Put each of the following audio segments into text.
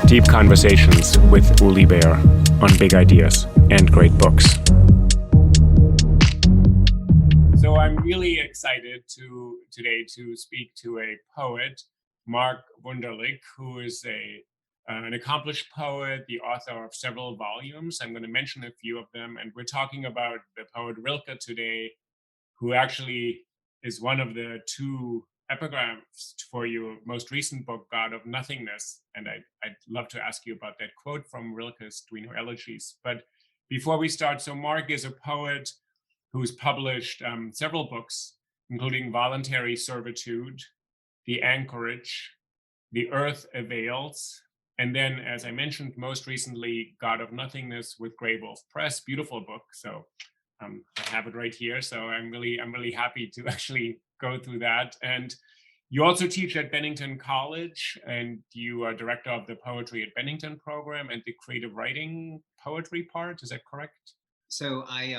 Deep conversations with Uli Baer on big ideas and great books. So I'm really excited today to speak to a poet, Mark Wunderlich, who is an accomplished poet, the author of several volumes. I'm going to mention a few of them, and we're talking about the poet Rilke today, who actually is one of the two epigrams for your most recent book, God of Nothingness. And I'd love to ask you about that quote from Rilke's Duino Elegies. But before we start, so Mark is a poet who's published several books, including Voluntary Servitude, The Anchorage, The Earth Avails, and then, as I mentioned, most recently, God of Nothingness with Grey Wolf Press. Beautiful book. So I have it right here. So I'm really happy to actually go through that. And you also teach at Bennington College, and you are director of the Poetry at Bennington program and the creative writing poetry part. Is that correct? So I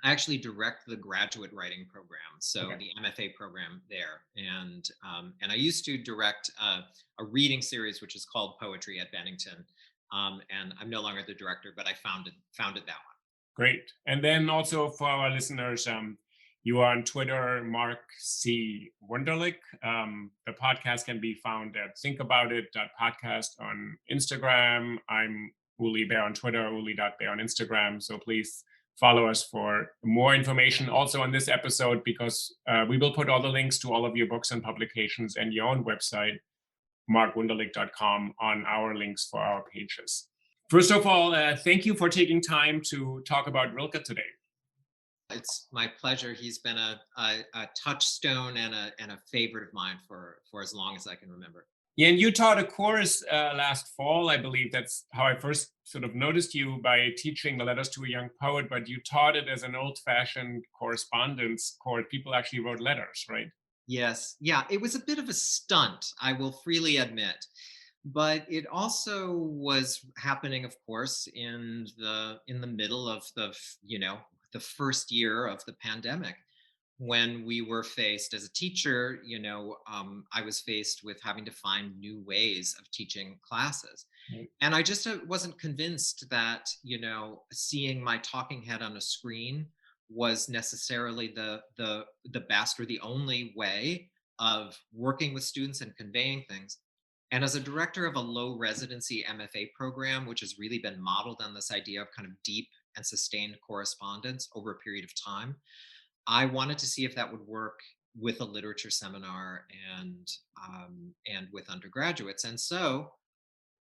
actually direct the graduate writing program, so the MFA program there, and I used to direct a reading series which is called Poetry at Bennington, and I'm no longer the director, but I founded that one. Great. And then also for our listeners, you are on Twitter, Mark C. Wunderlich. The podcast can be found at thinkaboutit.podcast on Instagram. I'm Uli Baer on Twitter, uli.baer on Instagram. So please follow us for more information also on this episode, because we will put all the links to all of your books and publications and your own website, markwunderlich.com, on our links for our pages. First of all, thank you for taking time to talk about Rilke today. It's my pleasure. He's been a touchstone and a favorite of mine for as long as I can remember. Yeah, and you taught a course last fall, I believe. That's how I first sort of noticed you, by teaching the Letters to a Young Poet, but you taught it as an old-fashioned correspondence course. People actually wrote letters, right? Yes. Yeah, it was a bit of a stunt, I will freely admit. But it also was happening, of course, in the middle of the first year of the pandemic, when we were faced as a teacher. I was faced with having to find new ways of teaching classes, and I just wasn't convinced that seeing my talking head on a screen was necessarily the best or the only way of working with students and conveying things. And as a director of a low residency MFA program, which has really been modeled on this idea of kind of deep and sustained correspondence over a period of time, I wanted to see if that would work with a literature seminar and with undergraduates. And so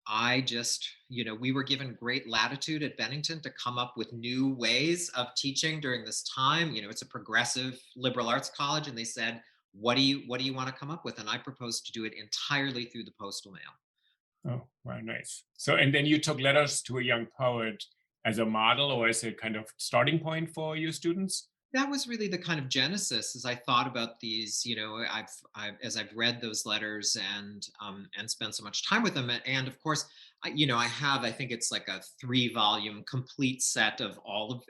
I just, we were given great latitude at Bennington to come up with new ways of teaching during this time. It's a progressive liberal arts college, and they said, what do you want to come up with? And I proposed to do it entirely through the postal mail. Oh, wow, nice. So, and then you took Letters to a Young Poet as a model, or as a kind of starting point for your students? That was really the kind of genesis, as I thought about these. As I've read those letters and spent so much time with them, and of course, I think it's like a 3-volume complete set of all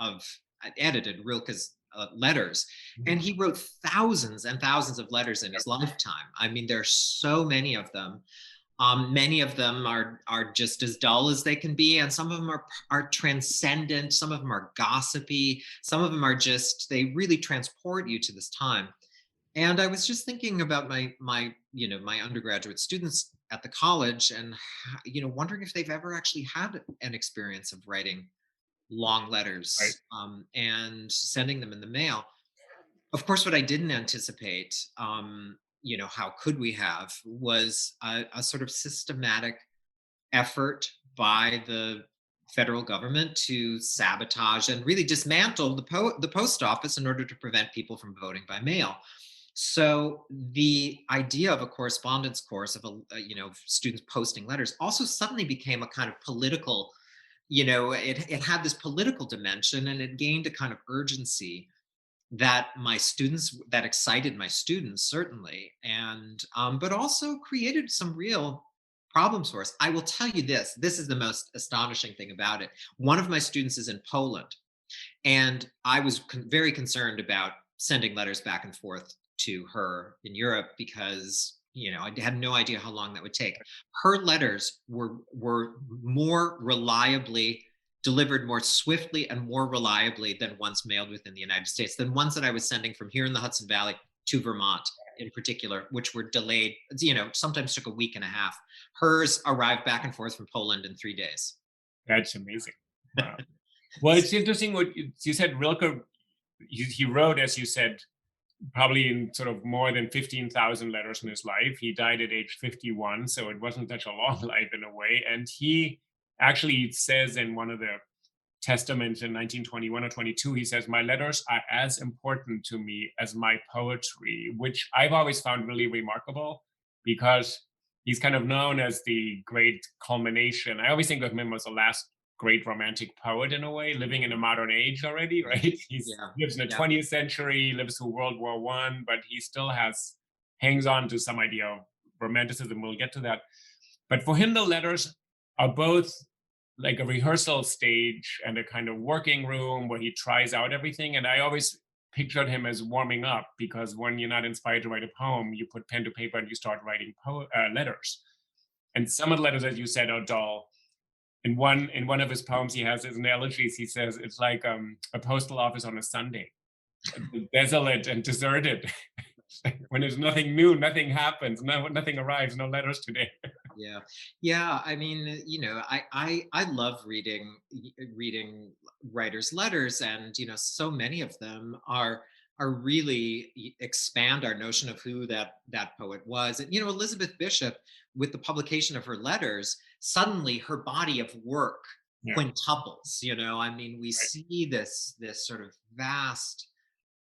of edited Rilke's letters, and he wrote thousands and thousands of letters in his lifetime. I mean, there are so many of them. Many of them are just as dull as they can be, and some of them are transcendent. Some of them are gossipy. Some of them are they really transport you to this time. And I was just thinking about my undergraduate students at the college, and wondering if they've ever actually had an experience of writing long letters, right, and sending them in the mail. Of course, what I didn't anticipate, how could we have, was a sort of systematic effort by the federal government to sabotage and really dismantle the post office in order to prevent people from voting by mail. So the idea of a correspondence course, of students posting letters, also suddenly became a kind of political, it had this political dimension, and it gained a kind of urgency that excited my students, certainly, and but also created some real problems for us. I will tell you this is the most astonishing thing about it. One of my students is in Poland, and I was very concerned about sending letters back and forth to her in Europe, because I had no idea how long that would take. Her letters were more reliably delivered more swiftly and more reliably than ones mailed within the United States, than ones that I was sending from here in the Hudson Valley to Vermont in particular, which were delayed, sometimes took a week and a half. Hers arrived back and forth from Poland in 3 days. That's amazing. Wow. Well, it's interesting what you said. Rilke, he wrote, as you said, probably in sort of more than 15,000 letters in his life. He died at age 51, so it wasn't such a long life in a way. And he actually says in one of the testaments in 1921 or 22, he says, "My letters are as important to me as my poetry," which I've always found really remarkable because he's kind of known as the great culmination. I always think of him as the last great romantic poet in a way, living in a modern age already, right? He's Yeah, lives in the yeah, 20th century, lives through World War One, but he still hangs on to some idea of romanticism. We'll get to that. But for him, the letters are both like a rehearsal stage and a kind of working room where he tries out everything. And I always pictured him as warming up because when you're not inspired to write a poem, you put pen to paper and you start writing letters. And some of the letters, as you said, are dull. In one of his poems, he has in the Elegies, he says it's like a postal office on a Sunday, desolate and deserted. When there's nothing new, nothing happens, nothing arrives, no letters today. yeah, yeah. I mean, I love reading writers' letters, and so many of them are really expand our notion of who that poet was. And Elizabeth Bishop, with the publication of her letters, suddenly her body of work Yeah, quintuples. I mean, we right. see this sort of vast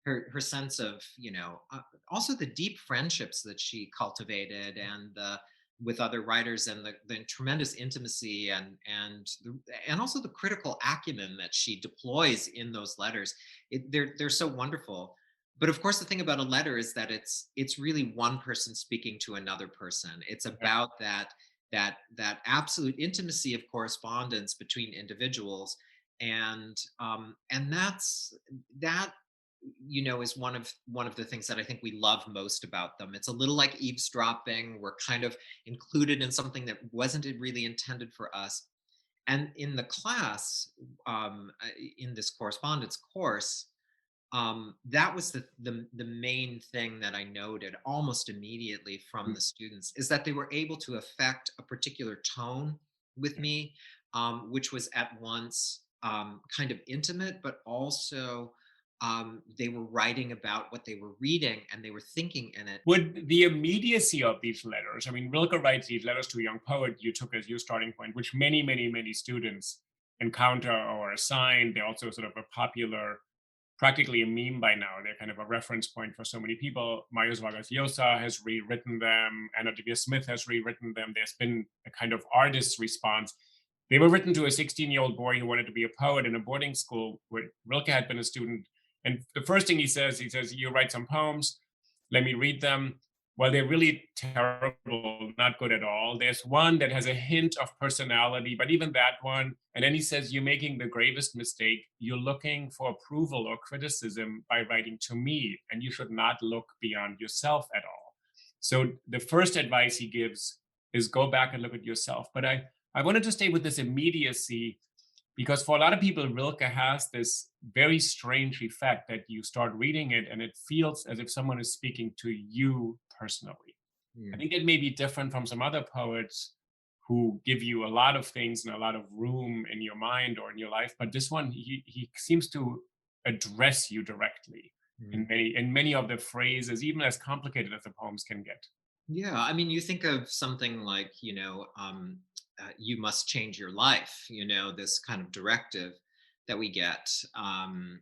her sense of also the deep friendships that she cultivated, and the with other writers, and the tremendous intimacy, and also the critical acumen that she deploys in those letters. They're so wonderful. But of course, the thing about a letter is that it's really one person speaking to another person. It's Yeah. about that absolute intimacy of correspondence between individuals, and that is one of the things that I think we love most about them. It's a little like eavesdropping. We're kind of included in something that wasn't really intended for us. And in the class, in this correspondence course, that was the main thing that I noted almost immediately from the students, is that they were able to affect a particular tone with me, which was at once kind of intimate, but also they were writing about what they were reading, and they were thinking in it. Would the immediacy of these letters, I mean, Rilke writes these letters to a young poet you took as your starting point, which many, many, many students encounter or assign. They're also sort of a popular, practically a meme by now. They're kind of a reference point for so many people. Myers Vargas Llosa has rewritten them. Anna Devere Smith has rewritten them. There's been a kind of artist's response. They were written to a 16-year-old boy who wanted to be a poet in a boarding school where Rilke had been a student. And the first thing he says, "You write some poems, let me read them." Well, they're really terrible, not good at all. There's one that has a hint of personality, but even that one. And then he says, "You're making the gravest mistake. You're looking for approval or criticism by writing to me, and you should not look beyond yourself at all." So the first advice he gives is go back and look at yourself. But I wanted to stay with this immediacy because for a lot of people, Rilke has this very strange effect that you start reading it and it feels as if someone is speaking to you personally. I Mm. think it may be different from some other poets who give you a lot of things and a lot of room in your mind or in your life, but this one he seems to address you directly in Mm. many of the phrases, even as complicated as the poems can get. Yeah, I mean, you think of something like, you must change your life, this kind of directive that we get, and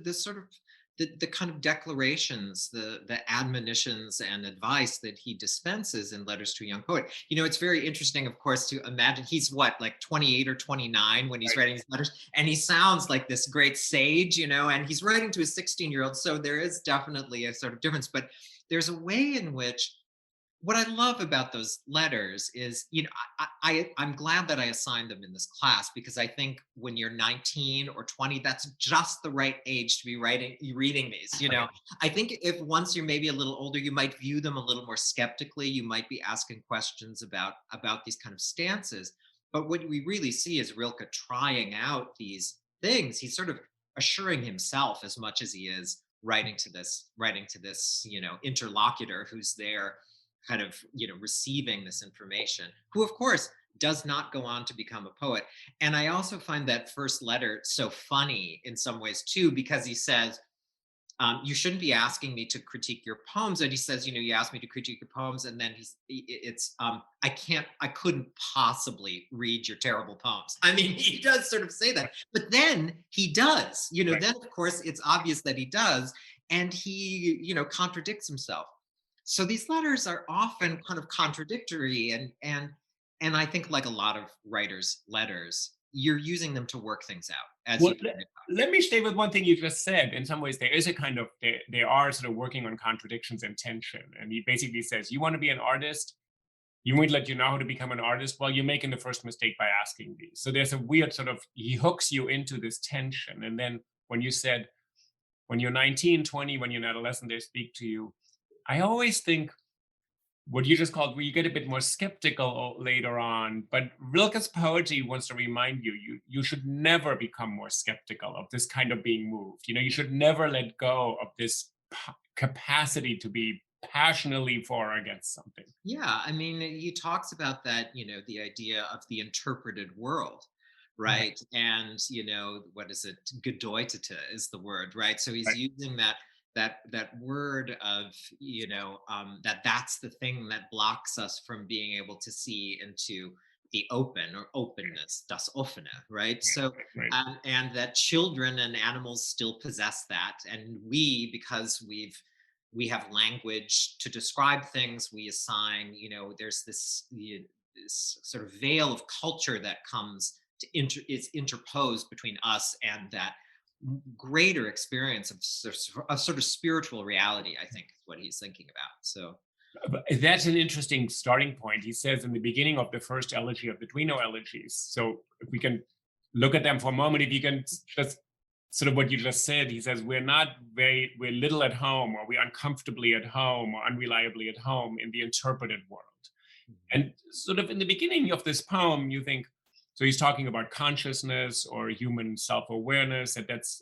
the sort of the kind of declarations, the admonitions and advice that he dispenses in Letters to a Young Poet. It's very interesting, of course, to imagine he's what, like 28 or 29 when he's Right. writing his letters, and he sounds like this great sage, and he's writing to a 16-year-old. So there is definitely a sort of difference, but there's a way in which what I love about those letters is, I'm glad that I assigned them in this class, because I think when you're 19 or 20, that's just the right age to be reading these. Right. I think if once you're maybe a little older, you might view them a little more skeptically. You might be asking questions about these kind of stances. But what we really see is Rilke trying out these things. He's sort of assuring himself as much as he is writing to this interlocutor who's there kind of receiving this information, who of course does not go on to become a poet. And I also find that first letter so funny in some ways too, because he says, you shouldn't be asking me to critique your poems. And he says, you asked me to critique your poems, and then I couldn't possibly read your terrible poems. I mean, he does sort of say that, but then he does, Right. then of course it's obvious that he does, and he, contradicts himself. So these letters are often kind of contradictory, and I think, like a lot of writers' letters, you're using them to work things out, as Well, you pointed out. let me stay with one thing you just said. In some ways, there is a kind of they are sort of working on contradictions and tension. And he basically says, "You want to be an artist? You won't let you know how to become an artist. Well, you're making the first mistake by asking these." So there's a weird sort of he hooks you into this tension. And then when you said when you're 19, 20, when you're an adolescent, they speak to you. I always think what you just called, where you get a bit more skeptical later on. But Rilke's poetry wants to remind you, you should never become more skeptical of this kind of being moved. You should never let go of this capacity to be passionately for or against something. Yeah, I mean, he talks about that, the idea of the interpreted world, Right, right? And, what is it? Gedeutete is the word, right? So he's right, using that word of, that's the thing that blocks us from being able to see into the open, or openness, das offene, right? So, right, right. and that children and animals still possess that, and we, because we have language to describe things, we assign, there's this sort of veil of culture that comes is interposed between us and that greater experience of sort of spiritual reality, I think is what he's thinking about. So But that's an interesting starting point. He says in the beginning of the first elegy of the Duino elegies. So if we can look at them for a moment, if you can just sort of what you just said, he says, we're little at home, or we're uncomfortably at home, or unreliably at home in the interpreted world. And sort of in the beginning of this poem, you think, so he's talking about consciousness or human self-awareness, and that's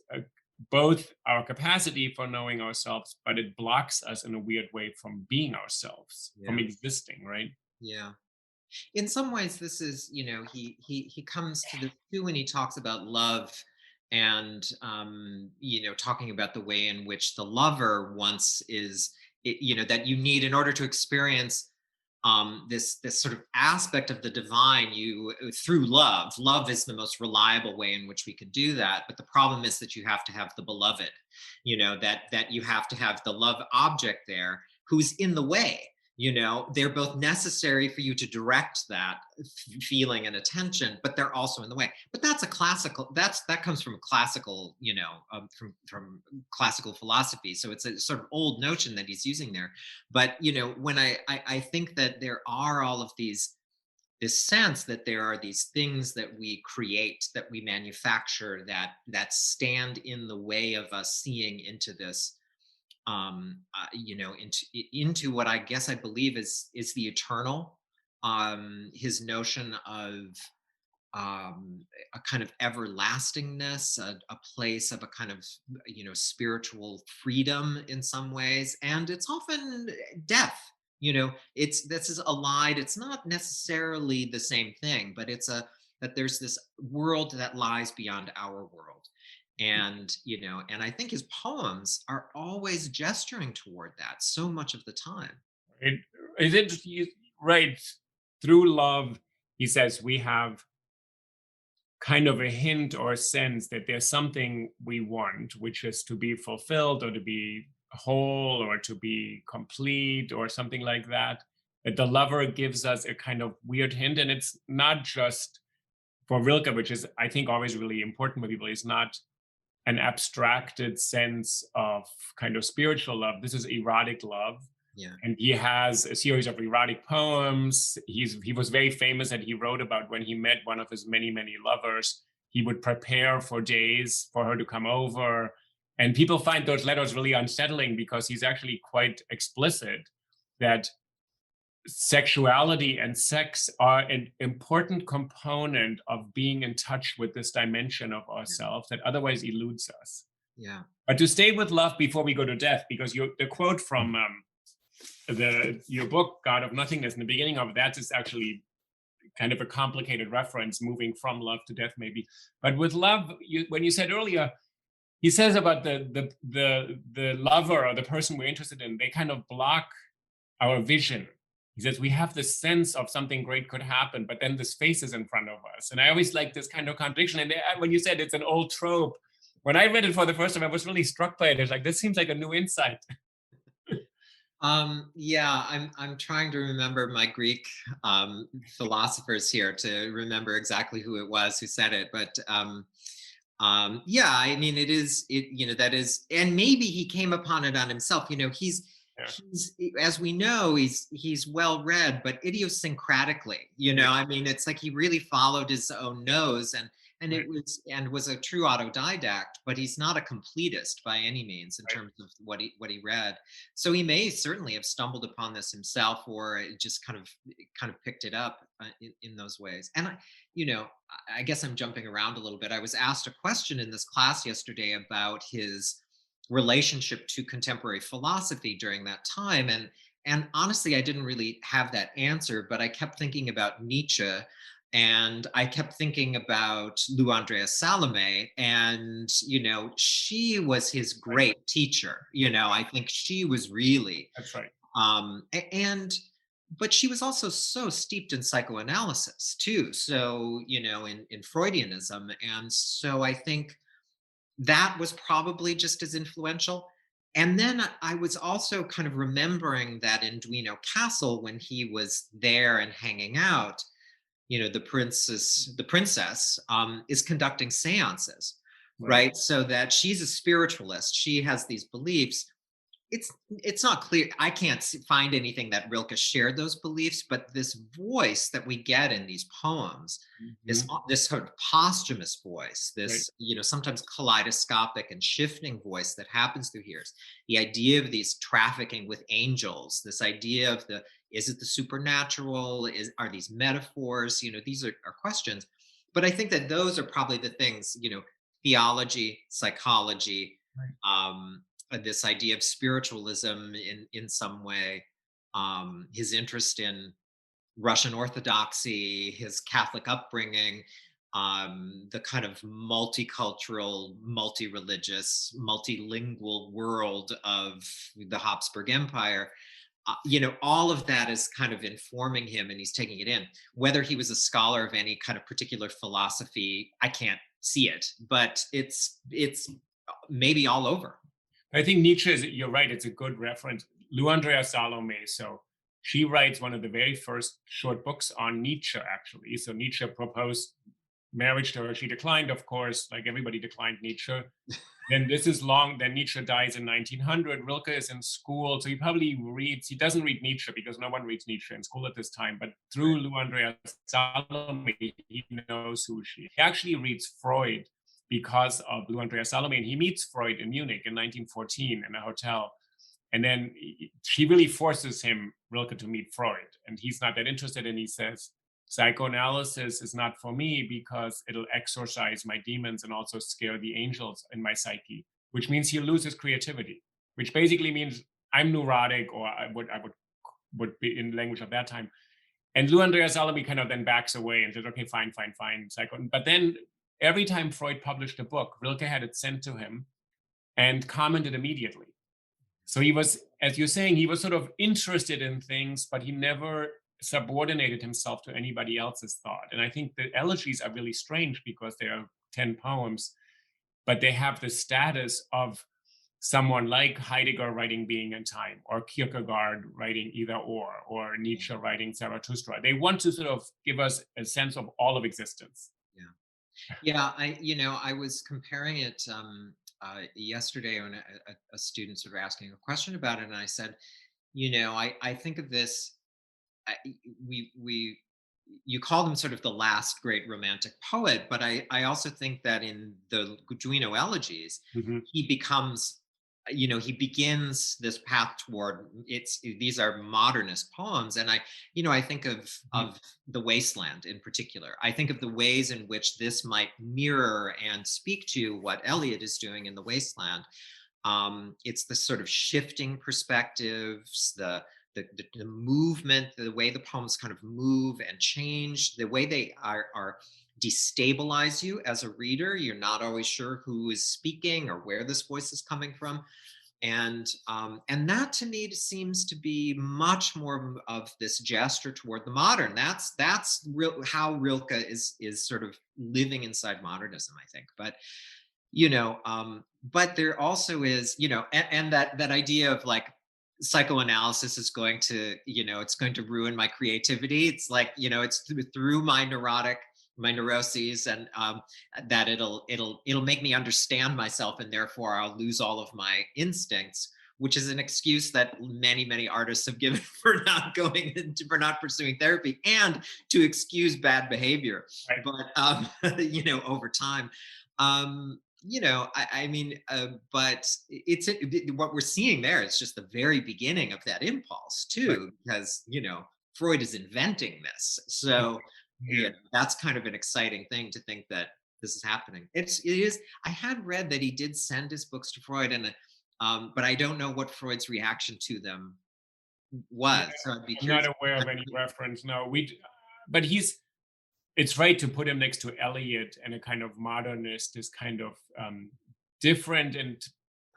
both our capacity for knowing ourselves, but it blocks us in a weird way from being ourselves, from yeah, existing, right? yeah. In some ways, this is, he comes to this too when he talks about love, and talking about the way in which the lover once is, that you need in order to experience this sort of aspect of the divine, through love is the most reliable way in which we could do that. But the problem is that you have to have the beloved, that you have to have the love object there who's in the way. They're both necessary for you to direct that feeling and attention, but they're also in the way. But that's a classical, that comes from classical, from classical philosophy, so it's a sort of old notion that he's using there. But when I think that there are all of these, this sense that there are these things that we create, that we manufacture, that stand in the way of us seeing into this, into what I guess I believe is the eternal. His notion of a kind of everlastingness, a place of a kind of spiritual freedom in some ways, and it's often death. It's this is allied. It's not necessarily the same thing, but it's a that there's this world that lies beyond our world. And I think his poems are always gesturing toward that so much of the time. It is interesting, right? Through love, he says we have kind of a hint or a sense that there's something we want, which is to be fulfilled or to be whole or to be complete or something like that. That the lover gives us a kind of weird hint. And it's not just for Rilke, which is, I think, always really important for people, is not an abstracted sense of kind of spiritual love. This is erotic love. Yeah. And he has a series of erotic poems. He was very famous, and he wrote about when he met one of his many, many lovers. He would prepare for days for her to come over. And people find those letters really unsettling because he's actually quite explicit that sexuality and sex are an important component of being in touch with this dimension of ourselves that otherwise eludes us. Yeah. But to stay with love before we go to death, because the quote from your book, God of Nothingness, in the beginning of that is actually kind of a complicated reference, moving from love to death, maybe. But with love, when you said earlier, he says about the lover or the person we're interested in, they kind of block our vision. He says we have this sense of something great could happen, but then this face is in front of us. And I always like this kind of contradiction. And when you said it's an old trope, when I read it for the first time, I was really struck by it. It's like, this seems like a new insight. Yeah, I'm trying to remember my Greek philosophers here to remember exactly who it was who said it, but yeah, I mean, that is, and maybe he came upon it on himself. Yeah. He's as we know, he's well read, but idiosyncratically, Yeah. I mean, it's like he really followed his own nose, and Right. it was a true autodidact, but he's not a completist by any means in Right. terms of what he read. So he may certainly have stumbled upon this himself, or it just kind of picked it up in those ways. And I guess I'm jumping around a little bit. I was asked a question in this class yesterday about his relationship to contemporary philosophy during that time, and honestly, I didn't really have that answer, but I kept thinking about Nietzsche, and I kept thinking about Lou Andrea Salome, and she was his Right. great teacher. I think she was really That's right. and but she was also so steeped in psychoanalysis too, so in Freudianism, and so I think that was probably just as influential. And then I was also kind of remembering that in Duino Castle, when he was there and hanging out, the princess is conducting seances, Right. right? So that she's a spiritualist, she has these beliefs. It's not clear. I can't find anything that Rilke shared those beliefs, but this voice that we get in these poems, Mhm. this sort of posthumous voice, Right. this sometimes kaleidoscopic and shifting voice that happens through here, the idea of these trafficking with angels, this idea of the is it the supernatural, are these metaphors, these are questions. But I think that those are probably the things, theology, psychology, Right. this idea of spiritualism in some way, his interest in Russian Orthodoxy, his Catholic upbringing, the kind of multicultural, multi-religious, multilingual world of the Habsburg Empire. All of that is kind of informing him, and he's taking it in. Whether he was a scholar of any kind of particular philosophy, I can't see it, but it's maybe all over. I think Nietzsche is, you're right, it's a good reference. Lou Andrea Salome, so she writes one of the very first short books on Nietzsche, actually. So Nietzsche proposed marriage to her. She declined, of course, like everybody declined Nietzsche. Then this is long, then Nietzsche dies in 1900. Rilke is in school, so he doesn't read Nietzsche because no one reads Nietzsche in school at this time, but through Lou Andrea Salome, he knows who she is. He actually reads Freud because of Lou Andrea Salome, and he meets Freud in Munich in 1914 in a hotel. And then she really forces him, Rilke, to meet Freud, and he's not that interested, and he says, psychoanalysis is not for me because it'll exorcise my demons and also scare the angels in my psyche, which means he loses creativity, which basically means I'm neurotic, or I would be in language of that time. And Lou Andrea Salome kind of then backs away and says, okay, fine, fine, fine. But then every time Freud published a book, Rilke had it sent to him and commented immediately. So he was, as you're saying, he was sort of interested in things, but he never subordinated himself to anybody else's thought. And I think the elegies are really strange because they are 10 poems, but they have the status of someone like Heidegger writing Being and Time, or Kierkegaard writing Either or Nietzsche writing Zarathustra. They want to sort of give us a sense of all of existence. Yeah. Yeah, I was comparing it yesterday when a student sort of asking a question about it, and I said, I think of this. I, we you call him sort of the last great romantic poet, but I also think that in the Duino Elegies, Hmm. he becomes, he begins this path toward these are modernist poems, and I think of the Wasteland in particular. I think of the ways in which this might mirror and speak to what Eliot is doing in the Wasteland. It's the sort of shifting perspectives, the movement, the way the poems kind of move and change, the way they are destabilize you as a reader. You're not always sure who is speaking or where this voice is coming from, and that to me seems to be much more of this gesture toward the modern. That's how Rilke is sort of living inside modernism, I think. But there also is, and that idea of like psychoanalysis is going to, it's going to ruin my creativity. It's like, it's through my neuroses, and that it'll make me understand myself, and therefore I'll lose all of my instincts, which is an excuse that many artists have given for not for not pursuing therapy, and to excuse bad behavior. Right. But over time, I mean, but what we're seeing there is just the very beginning of that impulse Right. too, because Freud is inventing this. So Yeah. that's kind of an exciting thing to think that this is happening. It is. I had read that he did send his books to Freud, and but I don't know what Freud's reaction to them Yeah. was. So I'd be I'm not curious. aware of any reference. No, but it's right to put him next to Eliot and a kind of modernist, this kind of different and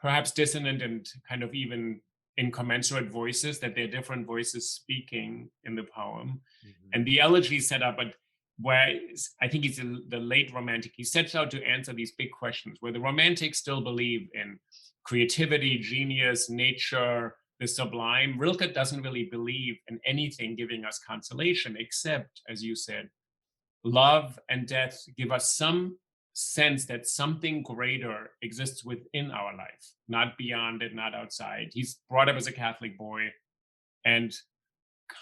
perhaps dissonant and kind of even incommensurate voices, that they're different voices speaking in the poem. Mhm. And the elegy set up, but where I think he's the late romantic, he sets out to answer these big questions where the romantics still believe in creativity, genius, nature, the sublime. Rilke doesn't really believe in anything giving us consolation, except, as you said, love and death give us some sense that something greater exists within our life, not beyond it, not outside. He's brought up as a Catholic boy and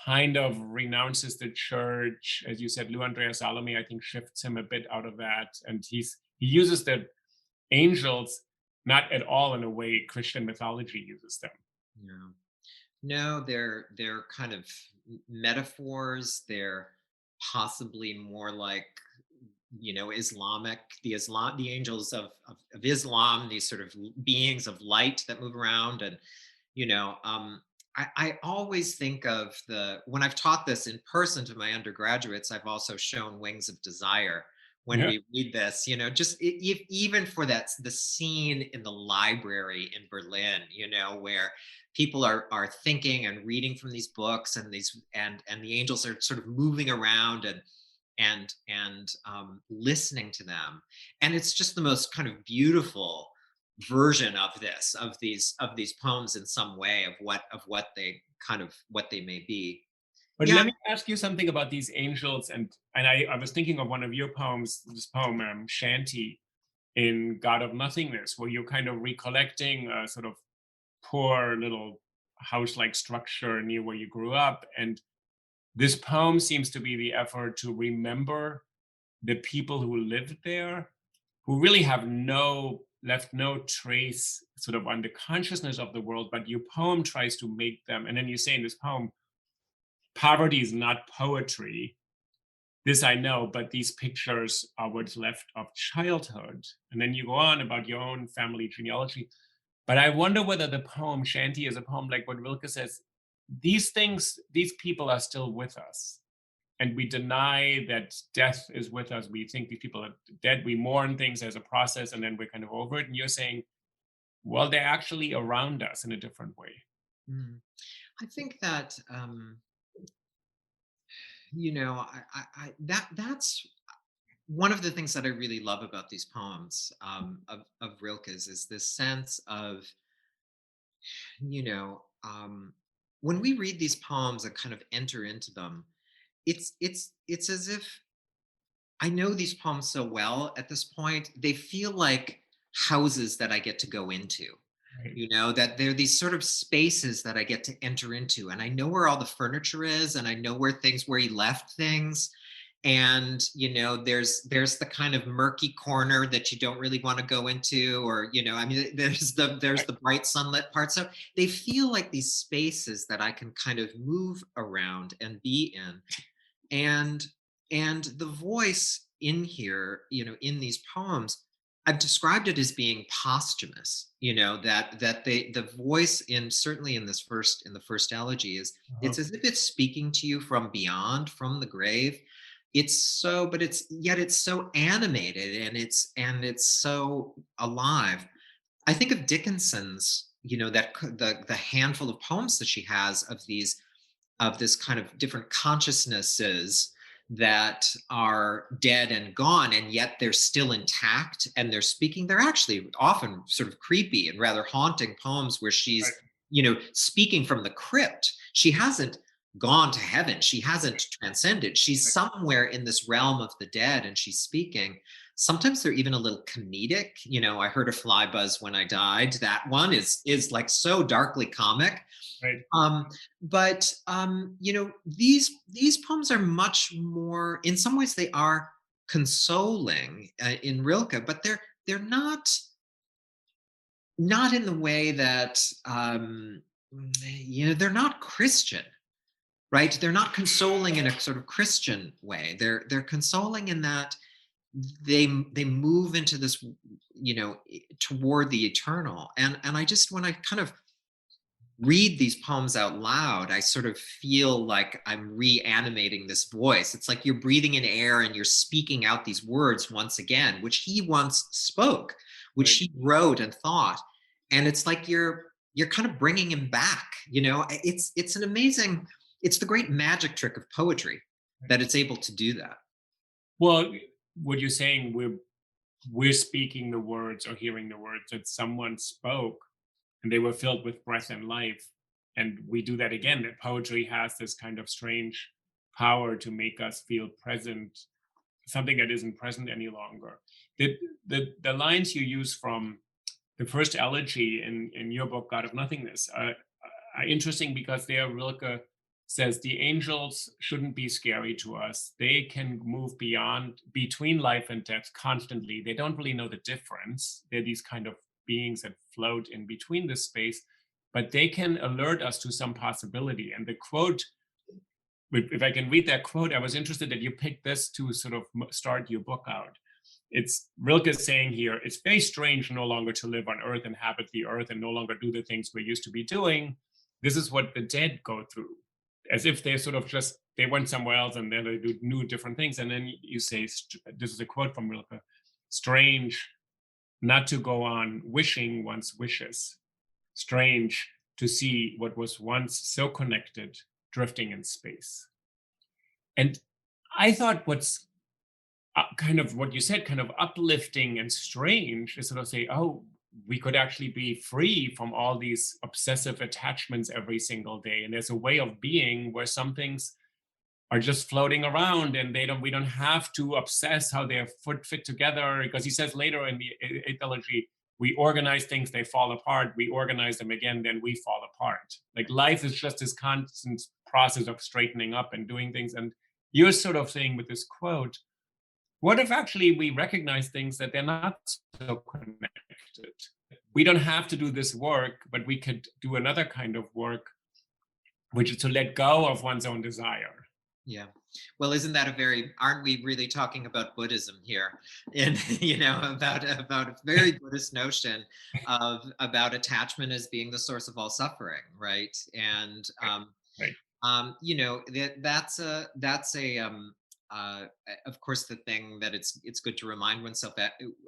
kind of renounces the church. As you said, Lou Andrea Salome, I think, shifts him a bit out of that. And he uses the angels not at all in a way Christian mythology uses them. Yeah. No, they're kind of metaphors. They're possibly more like, Islamic, the angels of Islam, these sort of beings of light that move around. And you know um I always think of when I've taught this in person to my undergraduates. I've also shown Wings of Desire when Yeah. we read this, just if, even for the scene in the library in Berlin, where people are thinking and reading from these books, and the angels are sort of moving around, and listening to them. And it's just the most kind of beautiful version of these poems in some way of what they may be. But Yeah. let me ask you something about these angels, and I was thinking of one of your poems, this poem Shanti in God of Nothingness, where you're kind of recollecting a sort of poor little house-like structure near where you grew up, and this poem seems to be the effort to remember the people who lived there, who really have left no trace sort of on the consciousness of the world, but your poem tries to make them. And then you say in this poem, poverty is not poetry. This I know, but these pictures are what's left of childhood. And then you go on about your own family genealogy. But I wonder whether the poem Shanti is a poem like what Rilke says, these things, these people are still with us. And we deny that death is with us. We think these people are dead. We mourn things as a process and then we're kind of over it. And you're saying, well, they're actually around us in a different way. Mm. I think that that's one of the things that I really love about these poems, of Rilke's, is this sense of, you know when we read these poems and kind of enter into them, it's as if I know these poems so well at this point. They feel like houses that I get to go into. right, that there are these sort of spaces that I get to enter into, and I know where all the furniture is, and I know where he left things. And there's the kind of murky corner that you don't really want to go into, or I mean, there's right, the bright sunlit part. So they feel like these spaces that I can kind of move around and be in. And and the voice in here, in these poems, I've described it as being posthumous. The voice, in certainly in the first elegy, is uh-huh, it's as if it's speaking to you from beyond, from the grave. It's so animated, and it's so alive. I think of Dickinson's, the handful of poems that she has of this kind of different consciousnesses that are dead and gone, and yet they're still intact and they're speaking. They're actually often sort of creepy and rather haunting poems where right, she's speaking from the crypt. She hasn't gone to heaven, she hasn't transcended, she's right, somewhere in this realm of the dead, and she's speaking. Sometimes they're even a little comedic. I heard a fly buzz when I died. That one is like so darkly comic. right. um, but these poems are much more. In some ways, they are consoling in Rilke, but they're not in the way that they're not Christian, right? They're not consoling in a sort of Christian way. They're consoling in that they move into this, toward the eternal. And I just, when I kind of read these poems out loud, I sort of feel like I'm reanimating this voice. It's like you're breathing in air and you're speaking out these words once again, which he once spoke, which Right. he wrote and thought. And it's like you're kind of bringing him back. It's an amazing. It's the great magic trick of poetry that it's able to do that. Well, what you're saying, we're speaking the words or hearing the words that someone spoke, and they were filled with breath and life. And we do that again. That poetry has this kind of strange power to make us feel present, something that isn't present any longer. The lines you use from the first elegy in your book, God of Nothingness, are interesting because there Rilke says the angels shouldn't be scary to us. They can move beyond, between life and death constantly. They don't really know the difference. They're these kind of beings that float in between this space, but they can alert us to some possibility. And the quote, if I can read that quote, I was interested that you picked this to sort of start your book out. It's Rilke saying here, it's very strange no longer to live on earth, inhabit the earth, and no longer do the things we used to be doing. This is what the dead go through, as if they sort of just, they went somewhere else and then they do new different things. And then you say, this is a quote from Rilke, strange not to go on wishing one's wishes, strange to see what was once so connected drifting in space. And I thought what's kind of what you said, kind of uplifting and strange, is sort of say, oh, we could actually be free from all these obsessive attachments every single day. And there's a way of being where some things are just floating around, and we don't have to obsess how they're fit together. Because he says later in the eighth elegy, we organize things, they fall apart. We organize them again, then we fall apart. Like life is just this constant process of straightening up and doing things. And you're sort of saying with this quote, what if actually we recognize things that they're not so connected? We don't have to do this work, but we could do another kind of work, which is to let go of one's own desire. Yeah. Well, isn't that a very, aren't we really talking about Buddhism here? And, about a very Buddhist notion of about attachment as being the source of all suffering, right? And Right, right, of course, the thing that it's good to remind oneself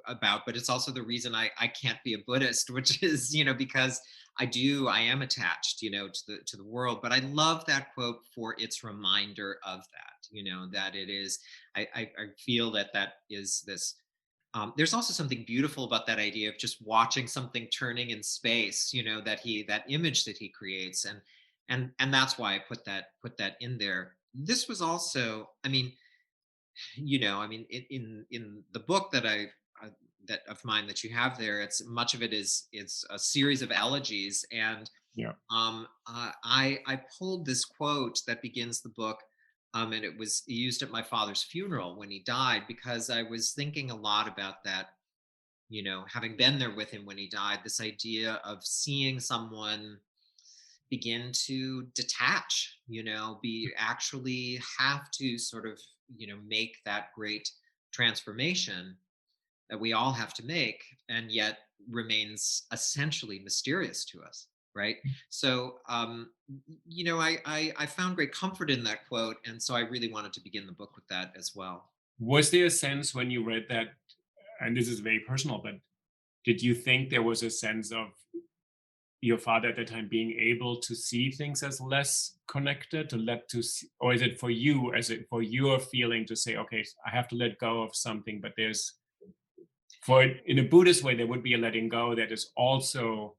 about, but it's also the reason I can't be a Buddhist, which is, because I am attached, to the world. But I love that quote for its reminder of that, that it is. I feel that is this. There's also something beautiful about that idea of just watching something turning in space, that image that he creates. And that's why I put that in there. This was also, I mean, in the book that of mine that you have there. It's much of it is it's a series of elegies, and Yeah. I pulled this quote that begins the book, and it was used at my father's funeral when he died, because I was thinking a lot about that. Having been there with him when he died, this idea of seeing someone begin to detach, be actually have to sort of, make that great transformation that we all have to make, and yet remains essentially mysterious to us, right? So, I found great comfort in that quote, and so I really wanted to begin the book with that as well. Was there a sense when you read that, and this is very personal, but did you think there was a sense of your father at the time being able to see things as less connected, to let to see, or is it for you, as it for your feeling to say, okay, I have to let go of something, but there's, for in a Buddhist way, there would be a letting go that is also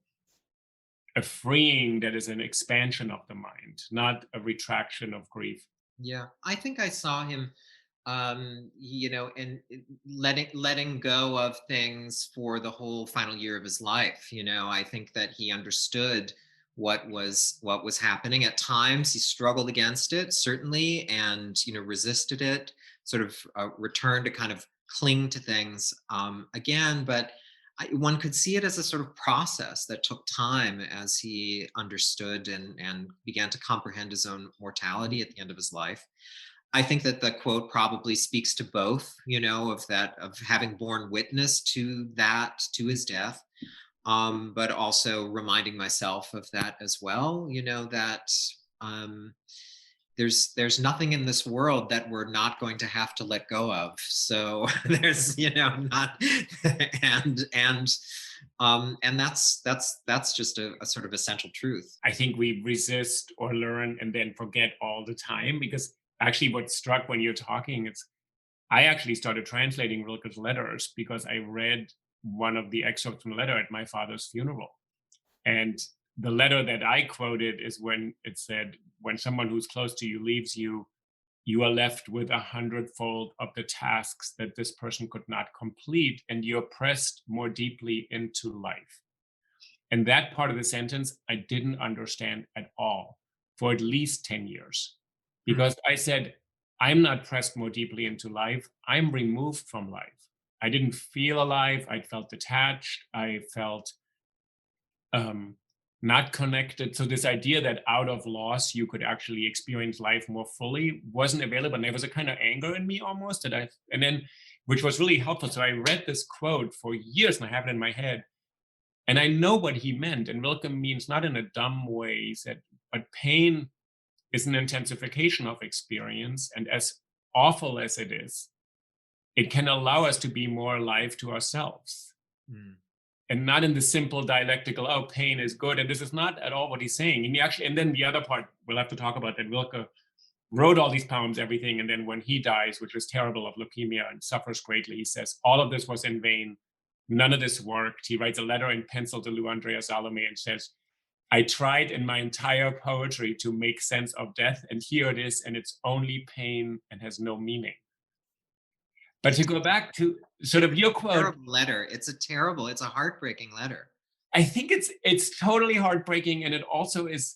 a freeing, that is an expansion of the mind, not a retraction of grief. Yeah, I think I saw him, and letting go of things for the whole final year of his life. I think that he understood what was happening. At times, he struggled against it, certainly, and resisted it. Sort of returned to kind of cling to things again, but. One could see it as a sort of process that took time as he understood and began to comprehend his own mortality at the end of his life. I think that the quote probably speaks to both, of that, of having borne witness to that, to his death, but also reminding myself of that as well, that um, there's nothing in this world that we're not going to have to let go of. So there's, not, and that's just a sort of essential truth. I think we resist or learn and then forget all the time, because actually what struck when you're talking, it's I actually started translating Rilke's letters because I read one of the excerpts from the letter at my father's funeral. And the letter that I quoted is when it said, when someone who's close to you leaves you, you are left with 100-fold of the tasks that this person could not complete, and you're pressed more deeply into life. And that part of the sentence I didn't understand at all for at least 10 years. Hmm. Because I said, I'm not pressed more deeply into life, I'm removed from life. I didn't feel alive, I felt detached, I felt um, not connected. So this idea that out of loss you could actually experience life more fully wasn't available. And there was a kind of anger in me almost that and then, which was really helpful. So I read this quote for years and I have it in my head. And I know what he meant. And Rilke means not in a dumb way. He said, but pain is an intensification of experience. And as awful as it is, it can allow us to be more alive to ourselves. Hmm. And not in the simple dialectical, oh, pain is good. And this is not at all what he's saying. And he actually, and then the other part we'll have to talk about, that Rilke wrote all these poems, everything. And then when he dies, which was terrible, of leukemia and suffers greatly, he says, all of this was in vain. None of this worked. He writes a letter in pencil to Lou Andrea Salome and says, I tried in my entire poetry to make sense of death, and here it is, and it's only pain and has no meaning. But to go back to sort of your quote, Terrible letter. It's a heartbreaking letter. I think it's totally heartbreaking, and it also is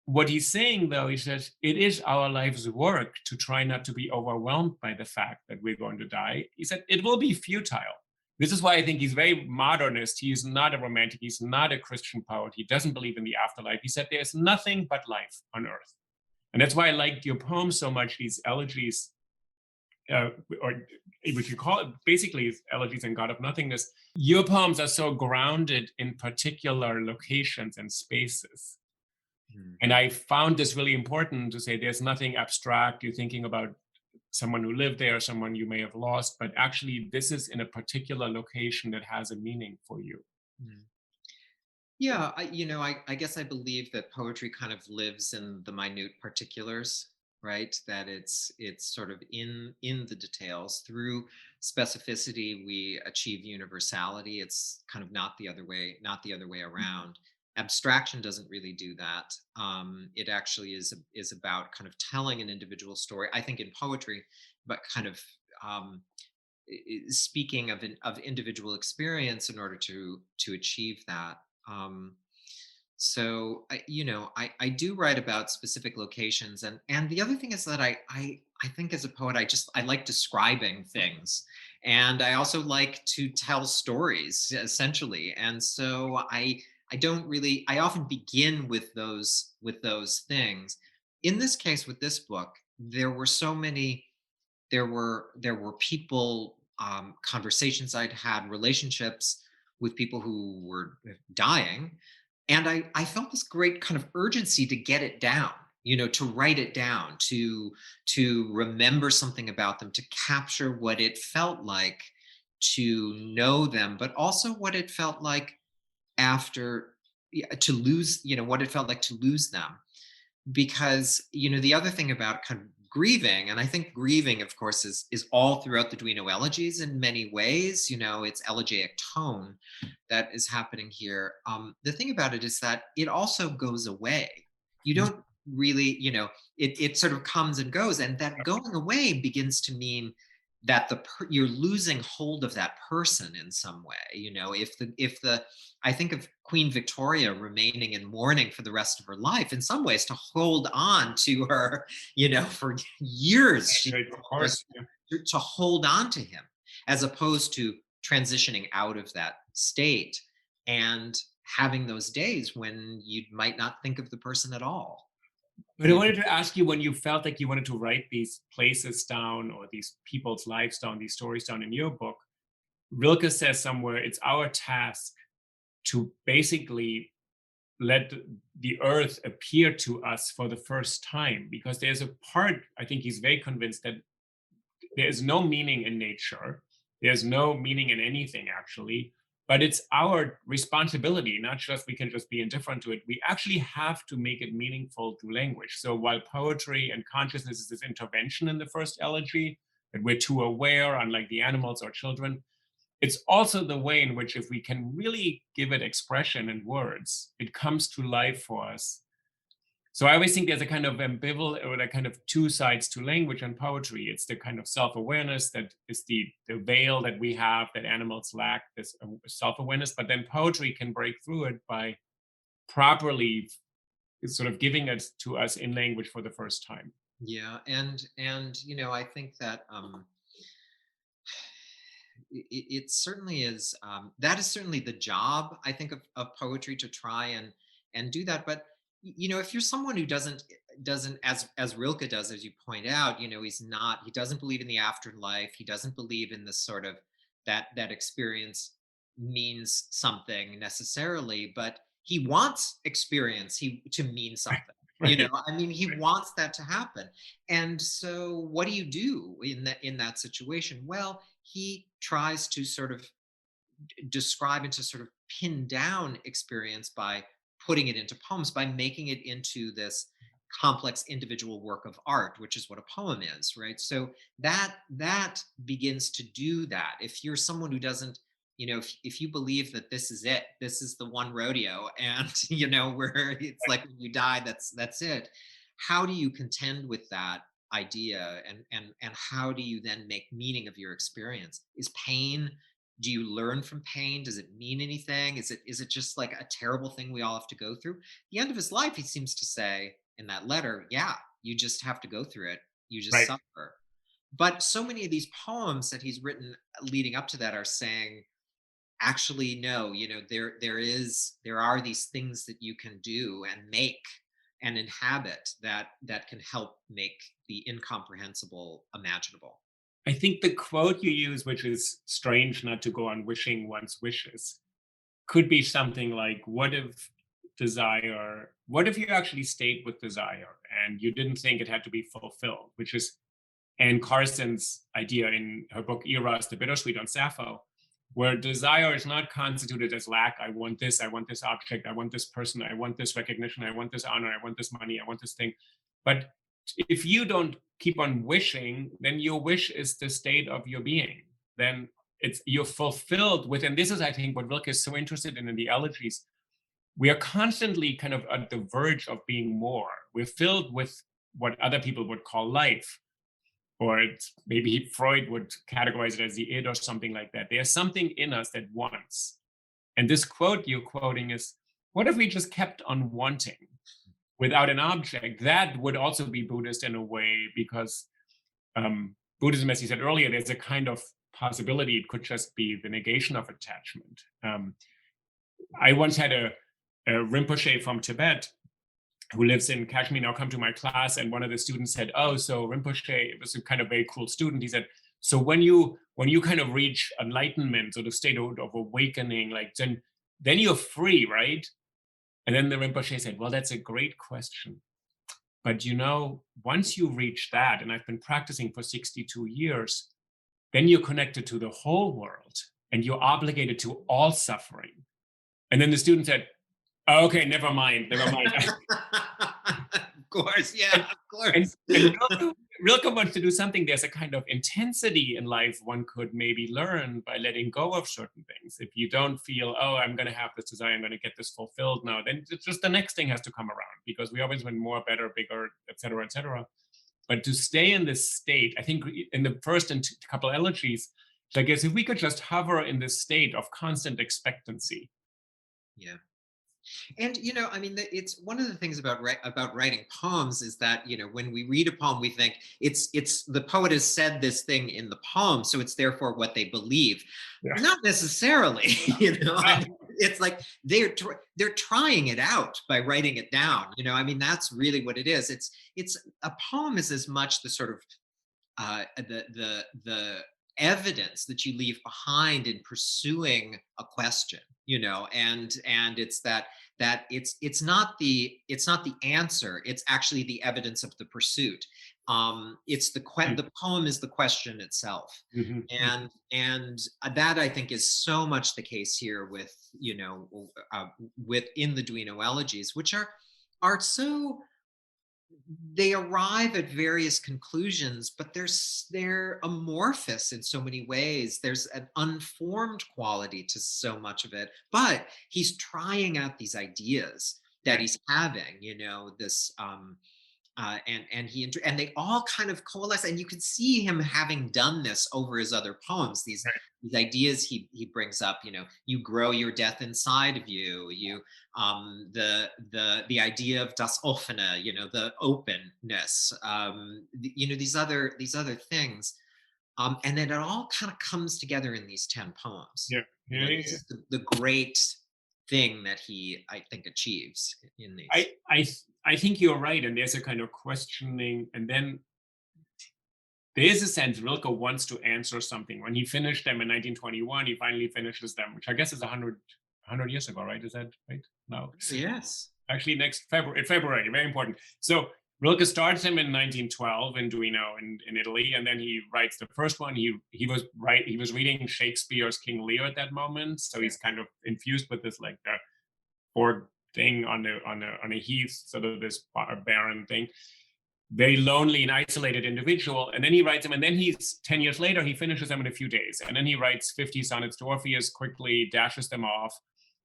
what he's saying, though. He says it is our life's work to try not to be overwhelmed by the fact that we're going to die. He said it will be futile. This is why I think he's very modernist. He's not a romantic. He's not a Christian poet. He doesn't believe in the afterlife. He said there's nothing but life on earth. And that's why I liked your poem so much, these elegies, or we could call it basically elegies and God of Nothingness. Your poems are so grounded in particular locations and spaces. Hmm. And I found this really important to say there's nothing abstract. You're thinking about someone who lived there, someone you may have lost, but actually this is in a particular location that has a meaning for you. Hmm. Yeah, I guess I believe that poetry kind of lives in the minute particulars, right? That it's sort of in the details. Through specificity, we achieve universality. It's kind of not the other way around. Abstraction doesn't really do that. It actually is about kind of telling an individual story. I think in poetry, but kind of um, speaking of individual experience in order to achieve that. So I do write about specific locations, and the other thing is that I think as a poet I like describing things, and I also like to tell stories essentially, and so I don't really I often begin with those things. In this case with this book, there were people, conversations I'd had, relationships with people who were dying, and I felt this great kind of urgency to get it down, to write it down, to remember something about them, to capture what it felt like to know them, but also what it felt like after, yeah, to lose, what it felt like to lose them. Because the other thing about kind of grieving, and I think grieving of course is all throughout the Duino elegies in many ways. It's elegiac tone that is happening here. The thing about it is that it also goes away. You don't really, it sort of comes and goes, and that going away begins to mean that you're losing hold of that person in some way. If the I think of Queen Victoria remaining in mourning for the rest of her life, in some ways to hold on to her, for years. She Right, of course. Yeah. to hold on to him, as opposed to transitioning out of that state and having those days when you might not think of the person at all. But I wanted to ask you, when you felt like you wanted to write these places down or these people's lives down, these stories down in your book, Rilke says somewhere it's our task to basically let the earth appear to us for the first time, because there's a part, I think he's very convinced, that there is no meaning in nature. There's no meaning in anything, actually. But it's our responsibility, not just we can just be indifferent to it. We actually have to make it meaningful through language. So while poetry and consciousness is this intervention in the first elegy, that we're too aware, unlike the animals or children, it's also the way in which, if we can really give it expression in words, it comes to life for us. So I always think there's a kind of ambivalent, or a kind of two sides to language and poetry. It's the kind of self-awareness that is the veil that we have that animals lack, this self-awareness. But then poetry can break through it by properly sort of giving it to us in language for the first time. Yeah, and I think that it certainly is, that is certainly the job, I think, of poetry, to try and do that. But if you're someone who doesn't, as Rilke does, as you point out, he doesn't believe in the afterlife, he doesn't believe in this sort of that experience means something necessarily, but he wants experience to mean something. Right. I mean, he wants that to happen. And so what do you do in that situation? Well, he tries to sort of describe and to sort of pin down experience by putting it into poems, by making it into this complex individual work of art, which is what a poem is, right? So that begins to do that. If you're someone who doesn't, if you believe that this is it, this is the one rodeo, and where it's like when you die, that's it. How do you contend with that idea, and how do you then make meaning of your experience? Is pain, do you learn from pain? Does it mean anything? Is it just like a terrible thing we all have to go through? The end of his life, he seems to say in that letter, yeah, you just have to go through it. You just Right. suffer. But so many of these poems that he's written leading up to that are saying, actually, no, there are these things that you can do and make and inhabit that can help make the incomprehensible imaginable. I think the quote you use, which is strange not to go on wishing one's wishes, could be something like, what if you actually stayed with desire and you didn't think it had to be fulfilled, which is Anne Carson's idea in her book Eros, the Bittersweet on Sappho, where desire is not constituted as lack. I want this object, I want this person, I want this recognition, I want this honor, I want this money, I want this thing. But if you don't keep on wishing, then your wish is the state of your being. Then you're fulfilled with, and this is, I think, what Rilke is so interested in the elegies. We are constantly kind of at the verge of being more. We're filled with what other people would call life. or maybe Freud would categorize it as the id or something like that. There's something in us that wants. And this quote you're quoting is, what if we just kept on wanting without an object? That would also be Buddhist in a way, because Buddhism, as you said earlier, there's a kind of possibility it could just be the negation of attachment. I once had a Rinpoche from Tibet who lives in Kashmir now come to my class, and one of the students said, "Oh, so Rinpoche," it was a kind of very cool student. He said, "So when you kind of reach enlightenment, or the state of awakening, like then you're free, right?" And then the Rinpoche said, "Well, that's a great question. But once you reach that, and I've been practicing for 62 years, then you're connected to the whole world and you're obligated to all suffering." And then the student said, "Oh, okay, never mind. Of course, yeah, of course. And Rilke wants to do something. There's a kind of intensity in life one could maybe learn by letting go of certain things. If you don't feel, oh, I'm going to have this desire, I'm going to get this fulfilled now, then it's just the next thing has to come around, because we always want more, better, bigger, et cetera, et cetera. But to stay in this state, I think in the first couple elegies, I guess if we could just hover in this state of constant expectancy. Yeah. And I mean, it's one of the things about writing poems is that when we read a poem, we think it's the poet has said this thing in the poem, so it's therefore what they believe. Yeah. Not necessarily. I mean, it's like they're trying it out by writing it down. I mean, that's really what it is. It's a poem is as much the sort of the evidence that you leave behind in pursuing a question, and it's that it's not the answer, it's actually the evidence of the pursuit. It's the poem is the question itself. Mm-hmm. And that, I think, is so much the case here with within the Duino Elegies, which are so, they arrive at various conclusions, but they're amorphous in so many ways. There's an unformed quality to so much of it, but he's trying out these ideas that he's having, this and they all kind of coalesce, and you can see him having done this over his other poems. These ideas he brings up, you grow your death inside of you, the idea of das offene, the openness, these other things, and then it all kind of comes together in these 10 poems. This is the great thing that he, I think, achieves in these. I think you're right, and there's a kind of questioning, and then there is a sense Rilke wants to answer something. When he finished them in 1921, he finally finishes them, which I guess is 100 years ago, right? Is that right? No. Yes. Actually, next February, very important. So Rilke starts him in 1912 in Duino in Italy, and then he writes the first one. He was reading Shakespeare's King Lear at that moment, so he's kind of infused with this like the board thing on a heath, sort of this barren thing, very lonely and isolated individual. And then he writes them, and then he's 10 years later, he finishes them in a few days, and then he writes 50 sonnets to Orpheus, quickly dashes them off.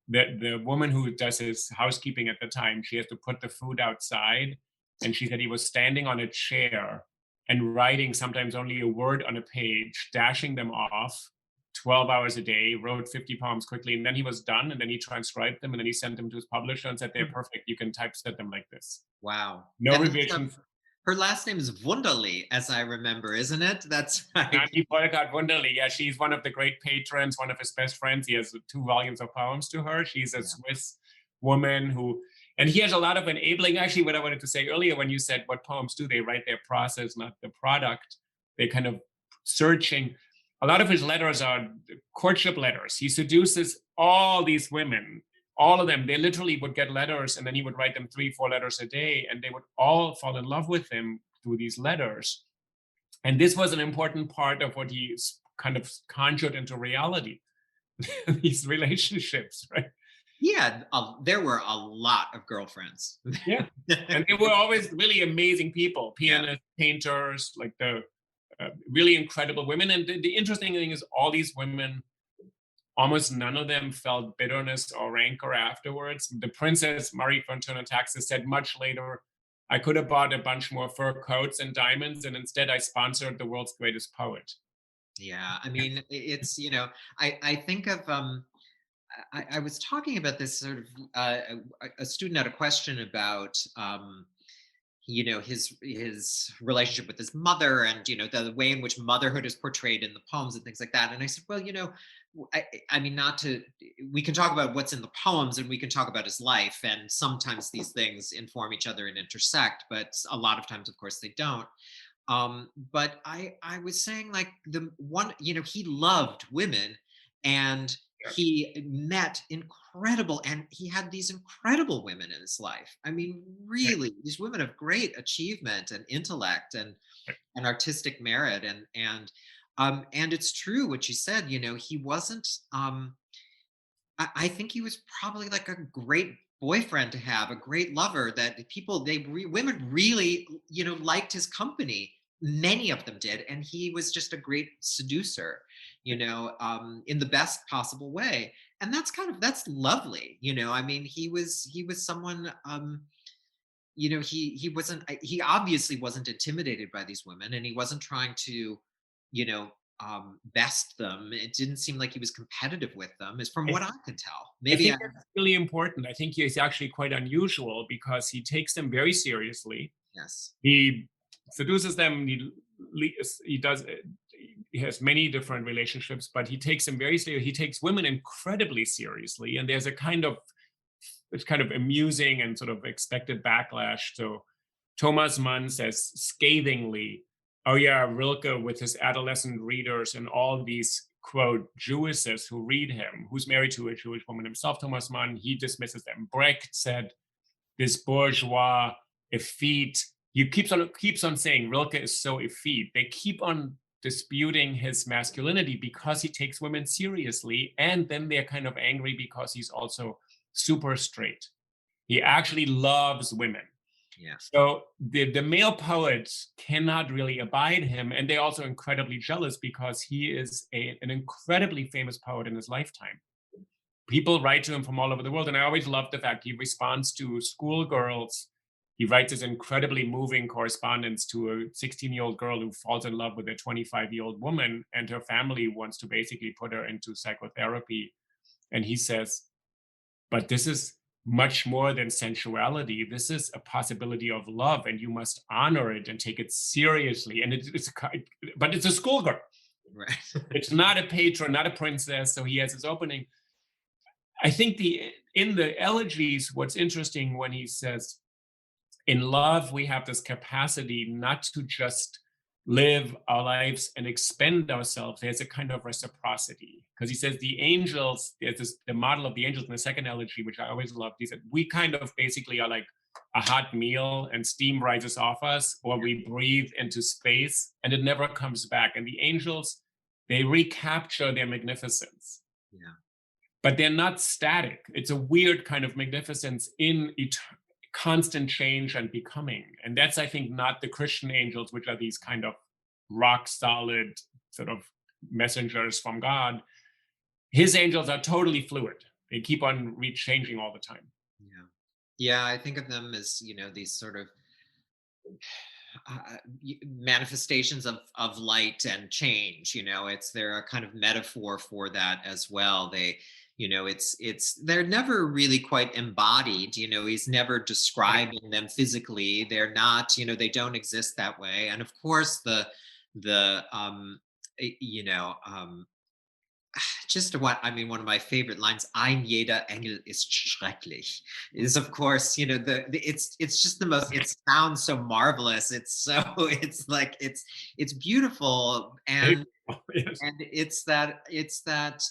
The woman who does his housekeeping at the time, she has to put the food outside, and she said he was standing on a chair and writing sometimes only a word on a page, dashing them off 12 hours a day, wrote 50 poems quickly, and then he was done, and then he transcribed them, and then he sent them to his publisher and said, "They're perfect, you can typeset them like this." Wow. No revisions. Her last name is Wunderlich, as I remember, isn't it? That's right. Shanti Wunderlich. Yeah, she's one of the great patrons, one of his best friends. He has 2 volumes of poems to her. She's a Swiss woman who, and he has a lot of enabling. Actually, what I wanted to say earlier, when you said what poems do, they write their process, not the product. They're kind of searching. A lot of his letters are courtship letters. He seduces all these women, all of them. They literally would get letters, and then he would write them 3-4 letters a day, and they would all fall in love with him through these letters. And this was an important part of what he kind of conjured into reality, these relationships, right? Yeah, there were a lot of girlfriends. Yeah, and they were always really amazing people, pianists, painters, like the really incredible women. And the interesting thing is, all these women, almost none of them felt bitterness or rancor afterwards. The princess, Marie von Turner-Taxis, said much later, I could have bought a bunch more fur coats and diamonds, and instead I sponsored the world's greatest poet. Yeah, I mean, it's, I think of, I was talking about this sort of, a student had a question about, his relationship with his mother, and the way in which motherhood is portrayed in the poems and things like that. And I said, well, I mean, not to, we can talk about what's in the poems and we can talk about his life, and sometimes these things inform each other and intersect, but a lot of times, of course, they don't. But I was saying, like, the one, he loved women, and Yeah, he met incredible, and he had these incredible women in his life. I mean, right, really, these women of great achievement and intellect right. and artistic merit, and it's true what you said. He wasn't. I think he was probably like a great boyfriend to have, a great lover that women really, liked his company. Many of them did, and he was just a great seducer, in the best possible way. And that's lovely. I mean, he was someone, he obviously wasn't intimidated by these women, and he wasn't trying to, you know, best them. It didn't seem like he was competitive with them, is from I what I could tell. I Maybe think I that's really important. I think he's actually quite unusual because he takes them very seriously. Yes. He seduces them. He does. He has many different relationships, but he takes them very seriously. He takes women incredibly seriously, and there's a kind of it's kind of amusing and sort of expected backlash. So Thomas Mann says scathingly, "Oh yeah, Rilke with his adolescent readers and all these quote Jewesses who read him, who's married to a Jewish woman himself." Thomas Mann, he dismisses them. Brecht said, "This bourgeois effete." He keeps on saying Rilke is so effete. They keep on disputing his masculinity because he takes women seriously, and then they're kind of angry because he's also super straight. He actually loves women. Yeah. So the male poets cannot really abide him, and they're also incredibly jealous because he is an incredibly famous poet in his lifetime. People write to him from all over the world, and I always love the fact he responds to schoolgirls. He writes this incredibly moving correspondence to a 16-year-old girl who falls in love with a 25-year-old woman, and her family wants to basically put her into psychotherapy. And he says, but this is much more than sensuality. This is a possibility of love, and you must honor it and take it seriously. And but it's a schoolgirl. Right. It's not a patron, not a princess. So he has his opening. I think the in the Elegies, what's interesting when he says, in love, we have this capacity not to just live our lives and expend ourselves. There's a kind of reciprocity. Because he says the angels, there's the model of the angels in the second elegy, which I always loved. He said, we kind of basically are like a hot meal and steam rises off us, or we breathe into space and it never comes back. And the angels, they recapture their magnificence, Yeah. but they're not static. It's a weird kind of magnificence in constant change and becoming. And that's, I think, not the Christian angels, which are these kind of rock solid sort of messengers from God. His angels are totally fluid. They keep on changing all the time. Yeah. Yeah. I think of them as, these sort of manifestations of light and change. It's they're a kind of metaphor for that as well. It's they're never really quite embodied. He's never describing them physically. They're not, they don't exist that way. And of course, the eh, you know just what I mean, one of my favorite lines, "Ein jeder Engel ist schrecklich," is of course, it's just the most. It sounds so marvelous. It's so it's like it's beautiful, and Yes. it's that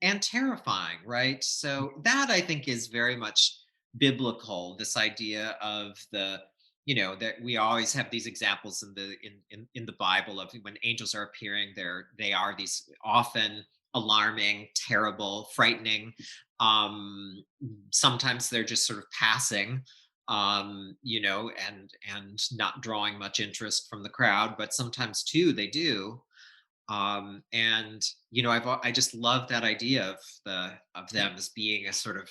and terrifying, right? So that I think is very much biblical. This idea of that we always have these examples in the Bible of when angels are appearing. They are these often alarming, terrible, frightening. Um, Sometimes they're just sort of passing, and not drawing much interest from the crowd. But sometimes too, they do. And I just love that idea of them as being a sort of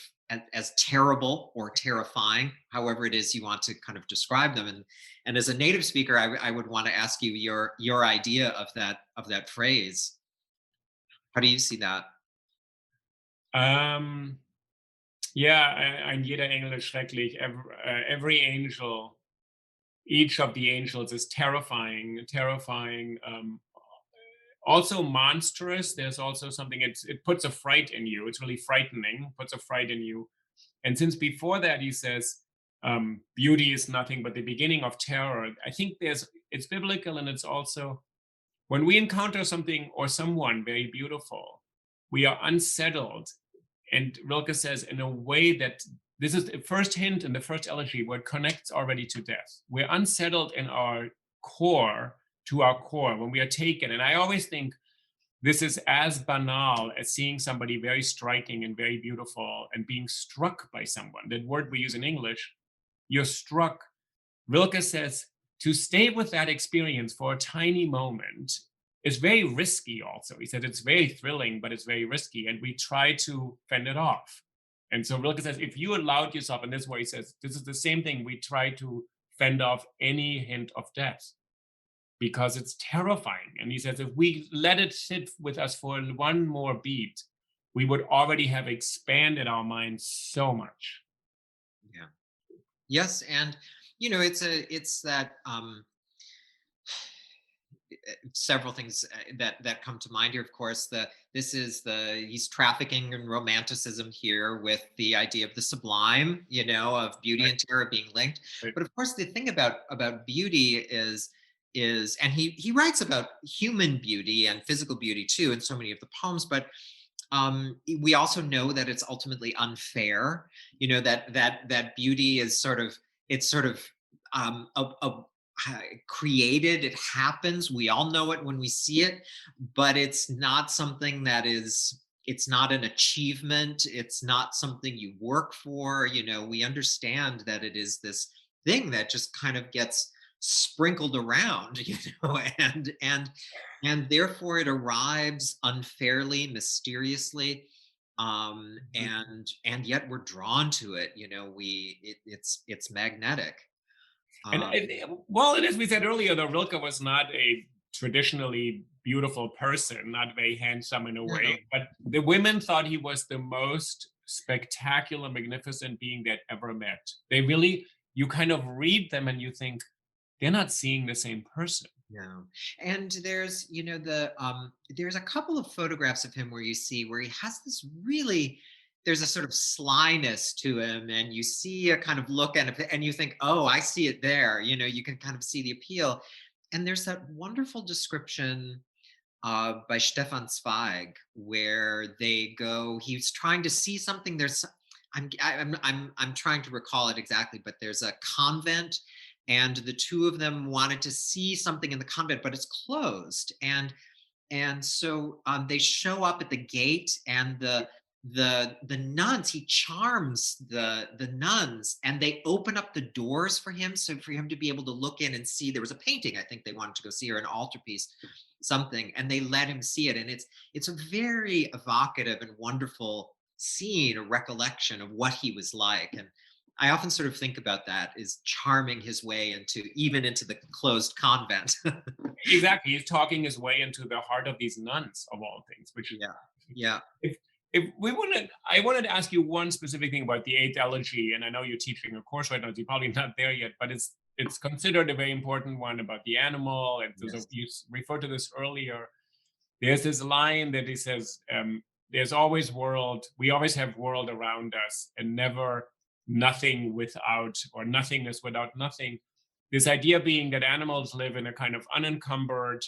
as terrible or terrifying, however it is you want to kind of describe them. And as a native speaker, I would want to ask you your idea of that phrase. How do you see that? Um, ja, ein jeder Engel ist schrecklich. Every angel, each of the angels is terrifying, terrifying. Also monstrous. There's also something. It puts a fright in you. It's really frightening. Puts a fright in you. And since before that he says, beauty is nothing but the beginning of terror. I think it's biblical, and it's also when we encounter something or someone very beautiful, we are unsettled. And Rilke says, in a way that this is the first hint in the first elegy where it connects already to death. We're unsettled in our core, to our core, when we are taken. And I always think this is as banal as seeing somebody very striking and very beautiful and being struck by someone. That word we use in English, you're struck. Rilke says to stay with that experience for a tiny moment is very risky also. He said it's very thrilling, but it's very risky. And we try to fend it off. And so Rilke says, if you allowed yourself, and this is where he says, this is the same thing, we try to fend off any hint of death because it's terrifying. And he says, if we let it sit with us for one more beat, we would already have expanded our minds so much. Yeah. Yes, and it's that several things that come to mind here. Of course, he's trafficking in romanticism here with the idea of the sublime, of beauty Right, and terror being linked. right. But of course, the thing about beauty is and he writes about human beauty and physical beauty too in so many of the poems, but we also know that it's ultimately unfair. That beauty is sort of it's sort of created. It happens. We all know it when we see it, but it's not something that is. It's not an achievement. It's not something you work for. We understand that it is this thing that just kind of gets sprinkled around, and therefore it arrives unfairly, mysteriously, Mhm. and yet we're drawn to it. It's magnetic. And um well, and as we said earlier, though, Rilke was not a traditionally beautiful person, not very handsome in a way, no, but the women thought he was the most spectacular, magnificent being they'd ever met. They really, you kind of read them and you think they're not seeing the same person. no. And there's a couple of photographs of him where you see where he has this really, there's a sort of slyness to him, and you see a kind of look at it and you think, oh, I see it there. You can kind of see the appeal. And there's that wonderful description by Stefan Zweig, where he's trying to see something. I'm trying to recall it exactly, but there's a convent, and the two of them wanted to see something in the convent, but it's closed. And so they show up at the gate, and the nuns, he charms the nuns, and they open up the doors for him, so for him to be able to look in and see. There was a painting I think they wanted to go see, or an altarpiece, something, and they let him see it. And it's a very evocative and wonderful scene, a recollection of what he was like. And I often sort of think about that, is charming his way into the closed convent. Exactly. He's talking his way into the heart of these nuns, of all things, which is Yeah. Yeah. if I wanted to ask you one specific thing about the eighth elegy, and I know you're teaching a course right now, so you're probably not there yet, but it's considered a very important one about the animal, and Yes. you referred to this earlier. There's this line that he says, "There's always world. We always have world around us, and never nothing without, or nothingness without nothing." This idea being that animals live in a kind of unencumbered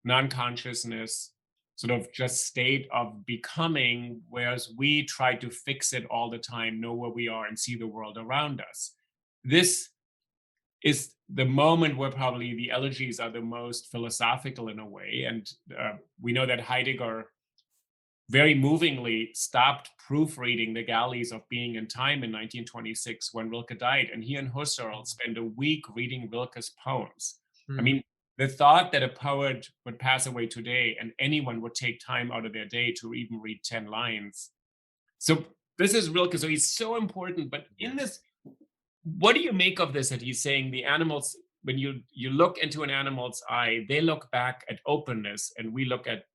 non-consciousness, sort of just state of becoming, whereas we try to fix it all the time, know where we are, and see the world around us. This is the moment where probably the elegies are the most philosophical in a way. And we know that Heidegger very movingly stopped proofreading the galleys of being in time in 1926 when Rilke died. And he and Husserl spent a week reading Rilke's poems. I Mm. mean, the thought that a poet would pass away today and anyone would take time out of their day to even read 10 lines. So this is Rilke, so he's so important. But in Yes. this, what do you make of this? That he's saying the animals, when you look into an animal's eye, they look back at openness, and we look at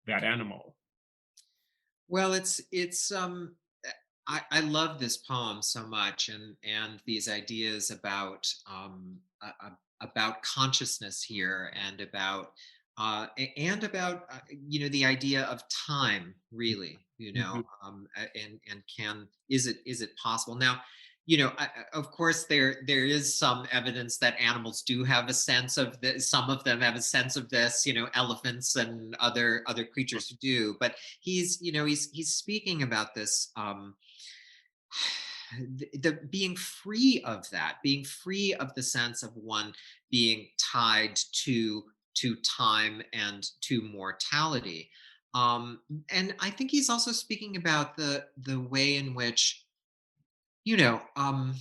that animal. Well, I love this poem so much, and these ideas about consciousness here, and about the idea of time, really, Mhm. and can is it possible now? Of course, there is some evidence that animals do have a sense of this. Some of them have a sense of this. Elephants and other creatures do, but he's speaking about this, the being free of that, being free of the sense of one being tied to time and to mortality. And I think he's also speaking about the way in which, you know um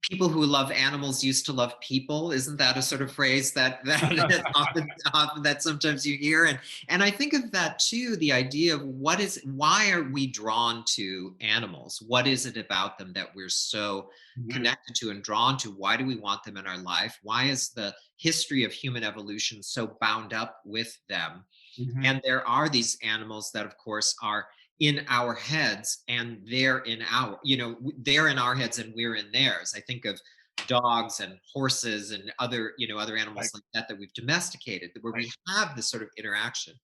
people who love animals used to love people. Isn't that a sort of phrase that is often that sometimes you hear? And I think of that too, the idea of why are we drawn to animals? What is it about them that we're so Mhm. connected to and drawn to? Why do we want them in our life? Why is the history of human evolution so bound up with them? Mhm. And there are these animals that, of course, are in our heads, and they're in our heads and we're in theirs. I think of dogs and horses and other Right, animals like that we've domesticated, where right, we have this sort of interaction.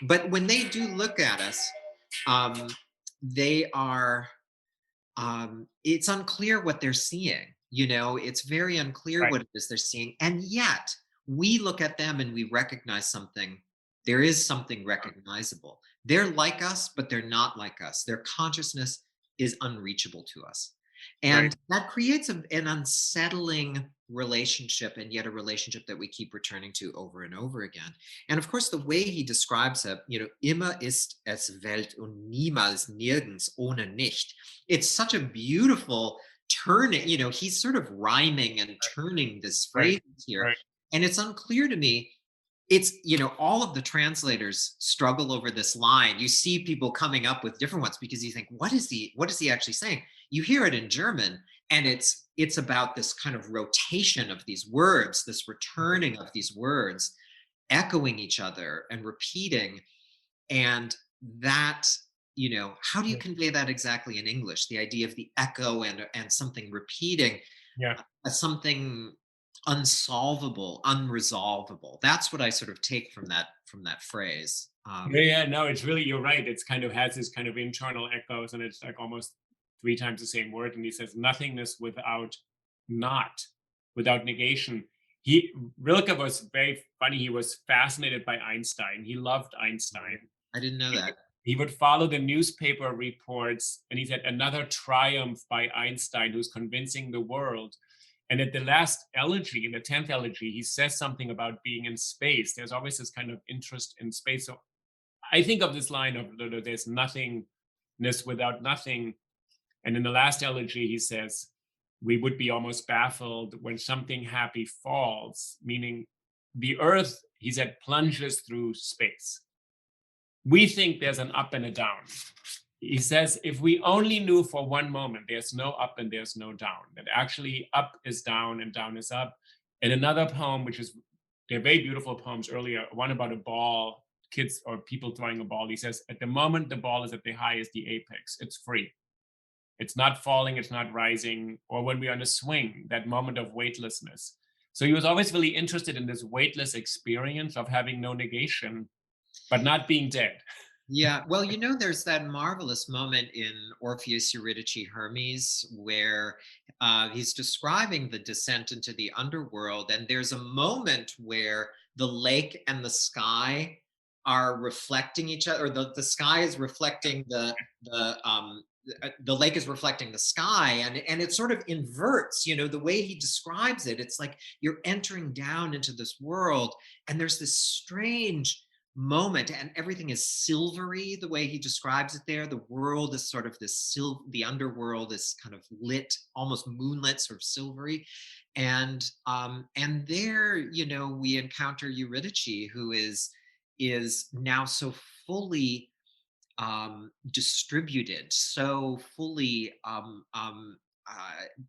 But when they do look at us, um, they are it's unclear what they're seeing. It's very unclear right, what it is they're seeing. And yet we look at them and we recognize something. There is something recognizable. They're like us, but they're not like us. Their consciousness is unreachable to us. right. And that creates an unsettling relationship, and yet a relationship that we keep returning to over and over again. And of course, the way he describes it, immer ist es Welt und niemals nirgends ohne nicht. It's such a beautiful turning. He's sort of rhyming and turning this Right, phrase here. right. And it's unclear to me. All of the translators struggle over this line. You see people coming up with different ones because you think, what is he actually saying? You hear it in German, and it's about this kind of rotation of these words, this returning of these words, echoing each other and repeating. And that, how do you Yeah, convey that exactly in English? The idea of the echo and something repeating, yeah, something unsolvable, unresolvable. That's what I sort of take from that phrase. yeah, yeah. No, it's really, you're right. It's kind of has this kind of internal echoes, and it's like almost three times the same word. And he says nothingness without not, without negation. He Rilke was very funny. He was fascinated by Einstein. He loved Einstein. I didn't know He that. would he would follow the newspaper reports, and he said, "Another triumph by Einstein, who's convincing the world." And at the last elegy, in the 10th elegy, he says something about being in space. There's always this kind of interest in space. So I think of this line of there's nothingness without nothing. And in the last elegy, he says, "We would be almost baffled when something happy falls," meaning the earth, he said, plunges through space. We think there's an up and a down. He says, if we only knew for one moment there's no up and there's no down, that actually up is down and down is up. And another poem, which is, they're very beautiful poems earlier, one about a ball, kids or people throwing a ball. He says, at the moment the ball is at the highest, the apex, it's free. It's not falling, it's not rising. Or when we're on a swing, that moment of weightlessness. So he was always really interested in this weightless experience of having no negation, but not being dead. Yeah, well, there's that marvelous moment in Orpheus Eurydice Hermes where he's describing the descent into the underworld, and there's a moment where the lake and the sky are reflecting each other, or the sky is reflecting the lake is reflecting the sky, and it sort of inverts. The way he describes it, it's like you're entering down into this world, and there's this strange moment, and everything is silvery the way he describes it there. The world is sort of the underworld is kind of lit, almost moonlit, sort of silvery. And there, we encounter Eurydice, who is now so fully distributed, so fully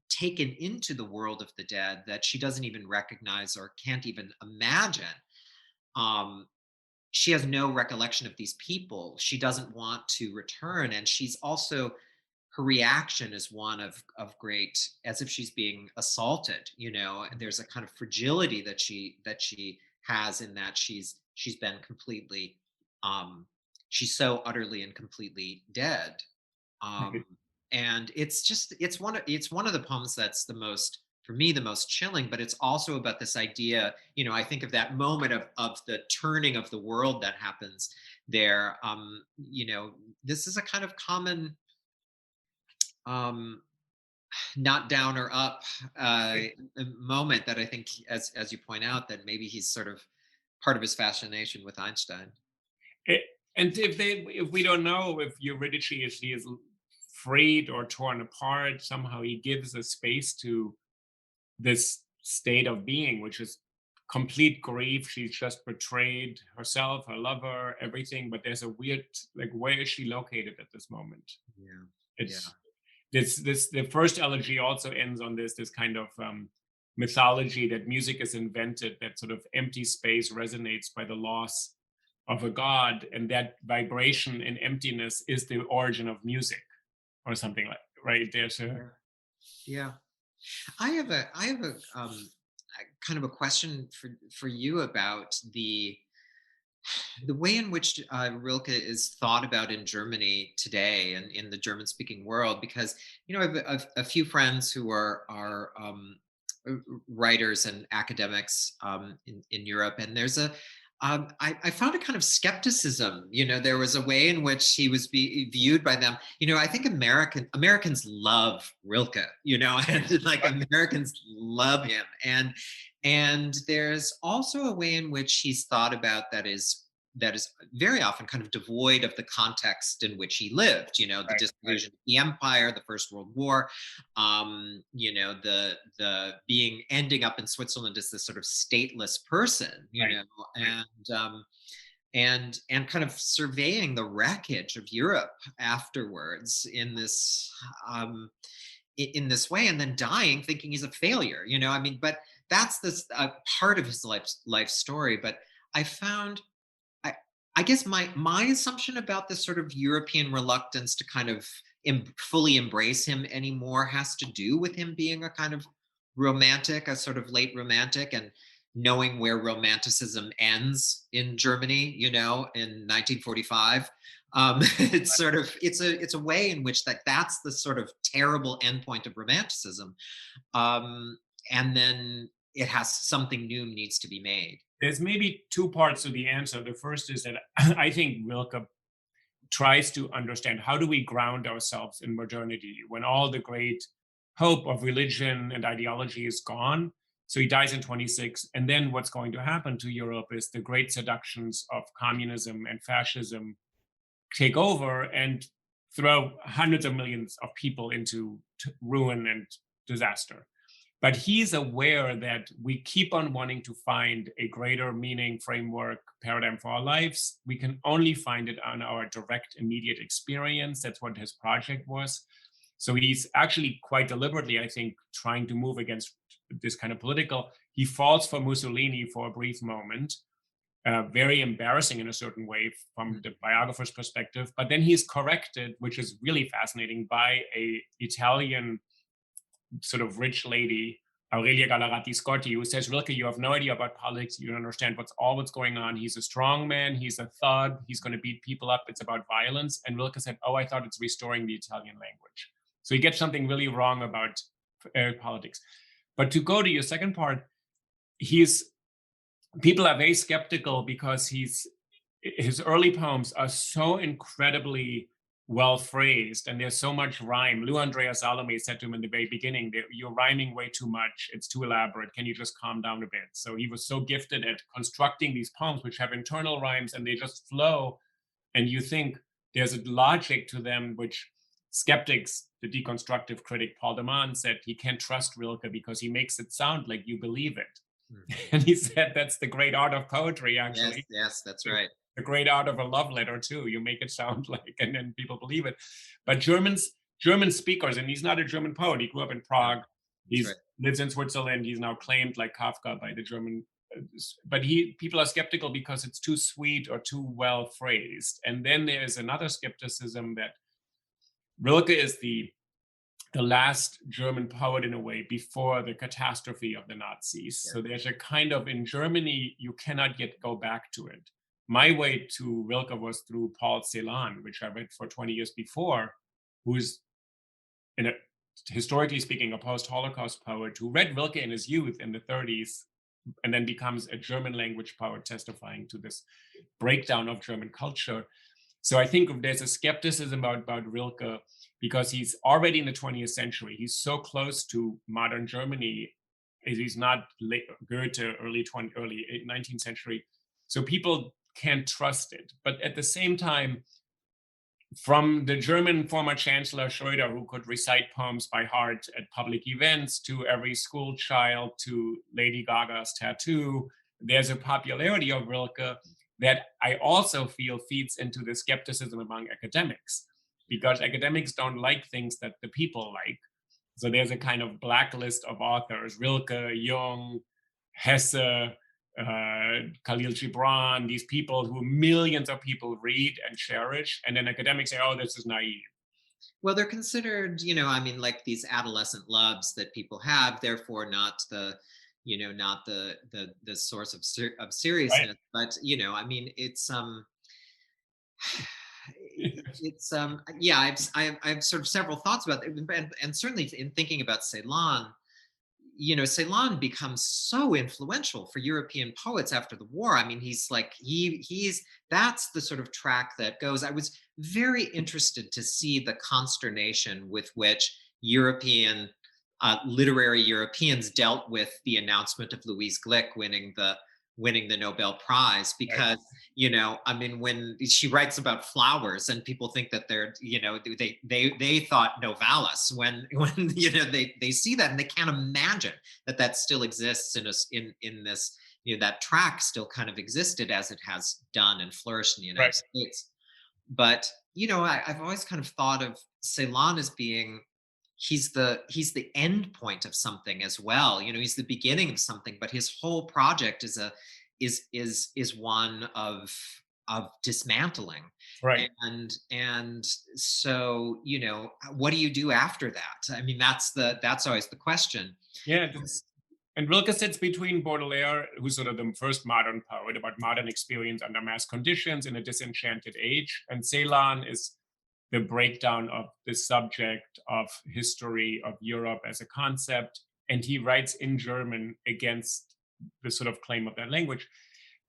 taken into the world of the dead that she doesn't even recognize or can't even imagine. Um, she has no recollection of these people. She doesn't want to return, and she's also, her reaction is one of great, as if she's being assaulted. There's a kind of fragility that she has, in that she's been completely, um she's so utterly and completely dead. um and it's one of the poems that's the most, for me, the most chilling. But it's also about this idea, I think of that moment of the turning of the world that happens there. This is a kind of common, um not down or up, moment that I think, as you point out, that maybe he's sort of part of his fascination with Einstein. It, and if we don't know if Eurydice is freed or torn apart, somehow he gives a space to this state of being, which is complete grief. She's just betrayed herself, her lover, everything. But there's a weird, like, where is she located at this moment? Yeah, yeah, It's this the first elegy also ends on this kind of mythology that music is invented, that sort of empty space resonates by the loss of a god, and that vibration and emptiness is the origin of music, or something like, right? There's a yeah, yeah. I have a kind of a question for you about the way in which Rilke is thought about in Germany today and in the German speaking world. Because I have a few friends who are writers and academics, in Europe, and there's I found a kind of skepticism. There was a way in which he was viewed by them. I think Americans love Rilke. And like, Americans love him, and there's also a way in which he's thought about that is very often kind of devoid of the context in which he lived. The right, right, disillusion of the empire, the First World War, the being ending up in Switzerland as this sort of stateless person, right, right. and kind of surveying the wreckage of Europe afterwards um, in this way, and then dying thinking he's a failure. I mean, but that's this part of his life story. But I found, I, I guess my assumption about this sort of European reluctance to kind of fully embrace him anymore has to do with him being a kind of romantic, a sort of late romantic, and knowing where romanticism ends in Germany, in 1945. It's a way in which that's the sort of terrible endpoint of romanticism, um, and then it has something new needs to be made. There's maybe two parts to the answer. The first is that I think Rilke tries to understand, how do we ground ourselves in modernity when all the great hope of religion and ideology is gone. So he dies in 26, and then what's going to happen to Europe is the great seductions of communism and fascism take over and throw hundreds of millions of people into ruin and disaster. But he's aware that we keep on wanting to find a greater meaning, framework, paradigm for our lives. We can only find it on our direct, immediate experience. That's what his project was. So he's actually quite deliberately, I think, trying to move against this kind of political. He falls for Mussolini for a brief moment, very embarrassing in a certain way from the biographer's perspective. But then he's corrected, which is really fascinating, by a Italian sort of rich lady, Aurelia Gallerati Scotti, who says, Rilke, you have no idea about politics. You don't understand what's going on. He's a strong man. He's a thug. He's going to beat people up. It's about violence. And Rilke said, oh, I thought it's restoring the Italian language. So he gets something really wrong about politics. But to go to your second part, he's people are very skeptical because his early poems are so incredibly well phrased, and there's so much rhyme. Lou Andrea Salome said to him in the very beginning that you're rhyming way too much. It's too elaborate. Can you just calm down a bit? So he was so gifted at constructing these poems, which have internal rhymes and they just flow. And you think there's a logic to them, which skeptics, the deconstructive critic Paul de Man said, he can't trust Rilke because he makes it sound like you believe it. Mhm. And he said that's the great art of poetry, Yes, actually. yes, that's To right. the great art of a love letter too. You make it sound like, and then people believe it. But German speakers, and he's not a German poet. He grew up in Yeah, Prague. that's right. He's lives in Switzerland. He's now claimed like Kafka by the German. But people are skeptical because it's too sweet or too well phrased. And then there is another skepticism that Rilke is the last German poet in a way before the catastrophe of the Nazis. Yeah. So there's a kind of, in Germany, you cannot yet go back to it. My way to Rilke was through Paul Celan, which I read for 20 years before, who's in a, historically speaking, a post-Holocaust poet who read Rilke in his youth in the 30s and then becomes a German language poet testifying to this breakdown of German culture. So I think there's a skepticism about Rilke because he's already in the 20th century. He's so close to modern Germany. He's not Goethe, early 19th century. So people can't trust it. But at the same time, from the German former Chancellor Schröder, who could recite poems by heart at public events, to every school child, to Lady Gaga's tattoo, there's a popularity of Rilke that I also feel feeds into the skepticism among academics, because academics don't like things that the people like. So there's a kind of blacklist of authors: Rilke, Jung, Hesse, Khalil Gibran, these people who millions of people read and cherish, and then academics say, "Oh, this is naive." Well, they're considered, I mean, like these adolescent loves that people have, therefore not not the source of of Right? seriousness. But I mean, yeah, I've sort of several thoughts about it, and certainly in thinking about Ceylon, Ceylon becomes so influential for European poets after the war. I mean, he's like he's that's the sort of track that goes. I was very interested to see the consternation with which literary Europeans dealt with the announcement of Louise Glück winning the Nobel Prize, Right. because I mean, when she writes about flowers and people think that they're, they thought Novalis, when they see that and they can't imagine that that still exists in this, that track still kind of existed as it has done and flourished in the Right. United States. But I've always kind of thought of Ceylon as being, he's the end point of something as well. He's the beginning of something, but his whole project is one of dismantling. Right. And so, what do you do after that? I mean, that's always the question. Yeah. And Rilke sits between Baudelaire, who's sort of the first modern poet about modern experience under mass conditions in a disenchanted age, and Ceylon is the breakdown of the subject of history of Europe as a concept. And he writes in German against the sort of claim of that language.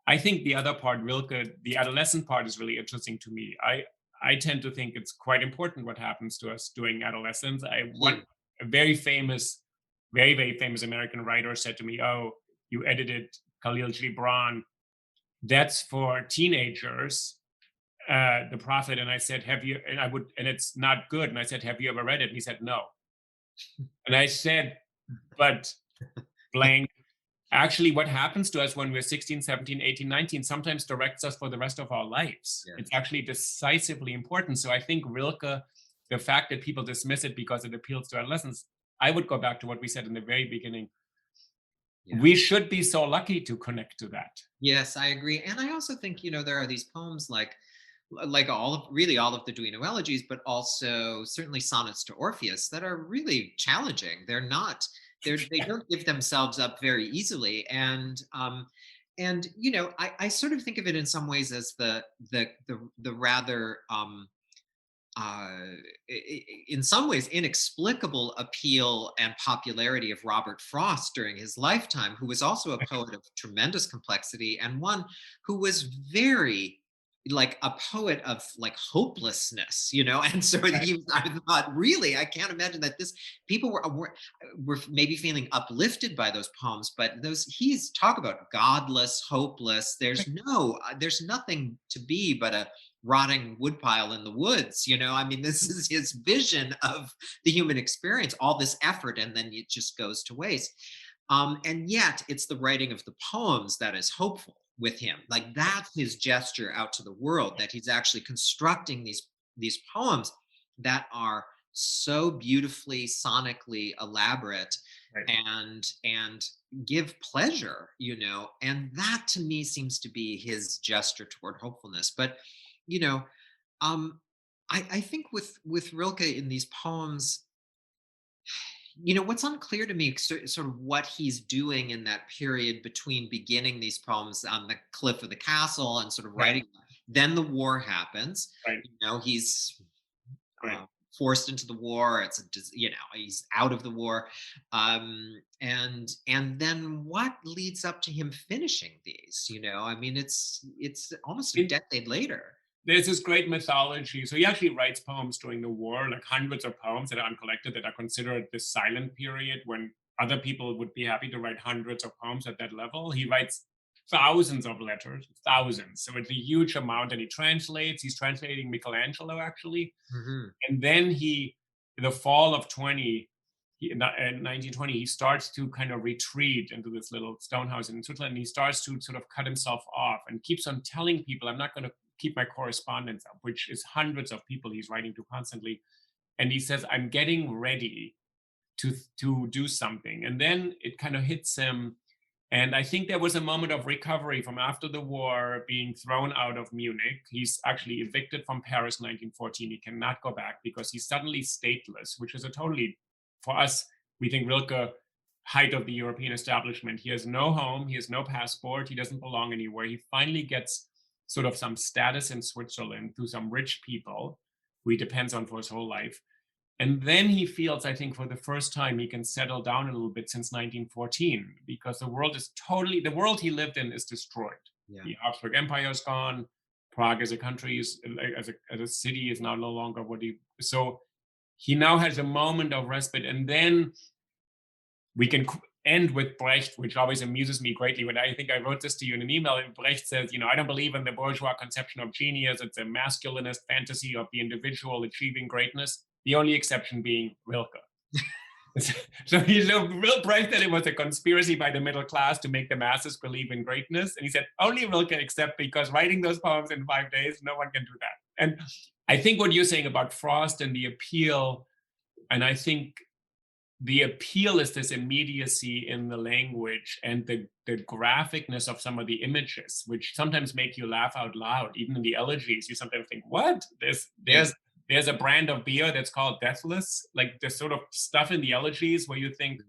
I think the other part, Rilke, the adolescent part, is really interesting to me. I tend to think it's quite important what happens to us during adolescence. Yeah. A very famous, very, very famous American writer said to me, "Oh, you edited Khalil Gibran. That's for teenagers, the Prophet." And I said, "Have you?" And it's not good. And I said, "Have you ever read it?" And he said, "No." And I said, "But blank, actually what happens to us when we're 16, 17, 18, 19 sometimes directs us for the rest of our lives. Yeah. It's actually decisively important." So I think Rilke, the fact that people dismiss it because it appeals to adolescents, I would go back to what we said in the very beginning. Yeah. We should be so lucky to connect to that. Yes, I agree. And I also think, there are these poems like all of the Duino elegies, but also certainly sonnets to Orpheus that are really challenging. They don't give themselves up very easily. And I sort of think of it in some ways as the rather in some ways inexplicable appeal and popularity of Robert Frost during his lifetime, who was also a poet of tremendous complexity, and one who was very like a poet of like hopelessness, and so I thought, really, I can't imagine that this people were maybe feeling uplifted by those poems, but he's talk about godless, hopeless. There's nothing to be but a rotting woodpile in the woods. I mean, this is his vision of the human experience, all this effort, and then it just goes to waste. And yet it's the writing of the poems that is hopeful, with him. Like that's his gesture out to the world, that he's actually constructing these poems that are so beautifully sonically elaborate Right. and give pleasure, and that to me seems to be his gesture toward hopefulness. But you know I think with Rilke in these poems, what's unclear to me, sort of what he's doing in that period between beginning these poems on the cliff of the castle and sort of Right. writing. Then the war happens. Right. He's Right. forced into the war. He's out of the war, and then what leads up to him finishing these? I mean, it's almost a decade later. There's this great mythology. So he actually writes poems during the war, like hundreds of poems that are uncollected, that are considered the silent period, when other people would be happy to write hundreds of poems at that level. He writes thousands of letters, thousands. So it's a huge amount, and he translates. He's translating Michelangelo, actually. Mhm. And then in the fall of 1920, he starts to kind of retreat into this little stone house in Switzerland. And he starts to sort of cut himself off and keeps on telling people, I'm not going to keep my correspondence up, which is hundreds of people he's writing to constantly. And he says, I'm getting ready to do something. And then it kind of hits him. And I think there was a moment of recovery from after the war, being thrown out of Munich. He's actually evicted from Paris in 1914. He cannot go back because he's suddenly stateless, which is for us, we think Rilke, height of the European establishment. He has no home, he has no passport, he doesn't belong anywhere. He finally gets sort of some status in Switzerland through some rich people who he depends on for his whole life. And then he feels, I think, for the first time, he can settle down a little bit since 1914, because the world he lived in is destroyed. Yeah. The Habsburg Empire is gone. Prague as a country, as a city, is now no longer so he now has a moment of respite. And then we can end with Brecht, which always amuses me greatly. When I think I wrote this to you in an email, and Brecht says, I don't believe in the bourgeois conception of genius. It's a masculinist fantasy of the individual achieving greatness, the only exception being Rilke. So Brecht said it was a conspiracy by the middle class to make the masses believe in greatness. And he said, only Rilke, except because writing those poems in 5 days, no one can do that. And I think what you're saying about Frost and the appeal, and I think the appeal is this immediacy in the language and the graphicness of some of the images, which sometimes make you laugh out loud. Even in the Elegies, you sometimes think, what? There's a brand of beer that's called Deathless. Like the sort of stuff in the Elegies where you think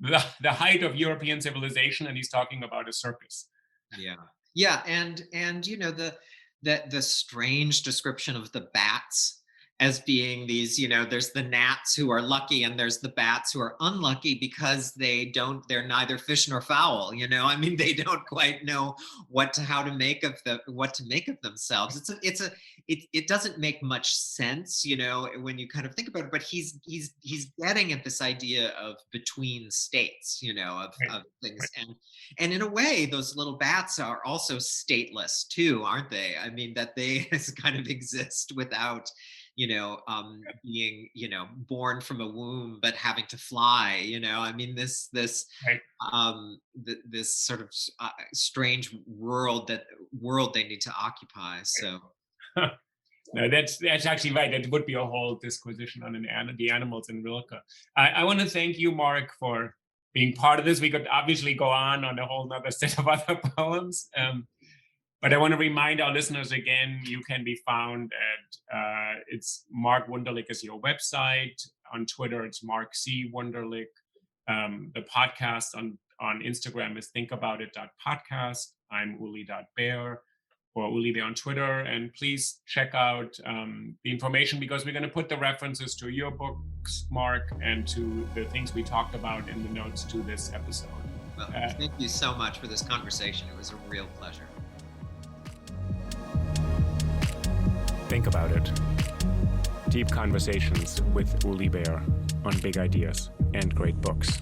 the height of European civilization, and he's talking about a circus. Yeah, and the strange description of the bats as being these, there's the gnats who are lucky and there's the bats who are unlucky because they're neither fish nor fowl. I mean, they don't quite know what to make of themselves. It doesn't make much sense, when you kind of think about it, but he's getting at this idea of between states, of things. And in a way, those little bats are also stateless too, aren't they? I mean, that they kind of exist without, being, born from a womb, but having to fly, I mean, this sort of strange world they need to occupy. So. No, that's actually right. That would be a whole disquisition on the animals in Rilke. I want to thank you, Mark, for being part of this. We could obviously go on a whole nother set of other poems. But I want to remind our listeners again, you can be found at, it's Mark Wunderlich is your website. On Twitter, it's Mark C. Wunderlich. The podcast on Instagram is thinkaboutit.podcast. I'm uli.baer, or Uli Baer on Twitter. And please check out the information, because we're going to put the references to your books, Mark, and to the things we talked about in the notes to this episode. Well, thank you so much for this conversation. It was a real pleasure. Think About It. Deep conversations with Uli Baer on big ideas and great books.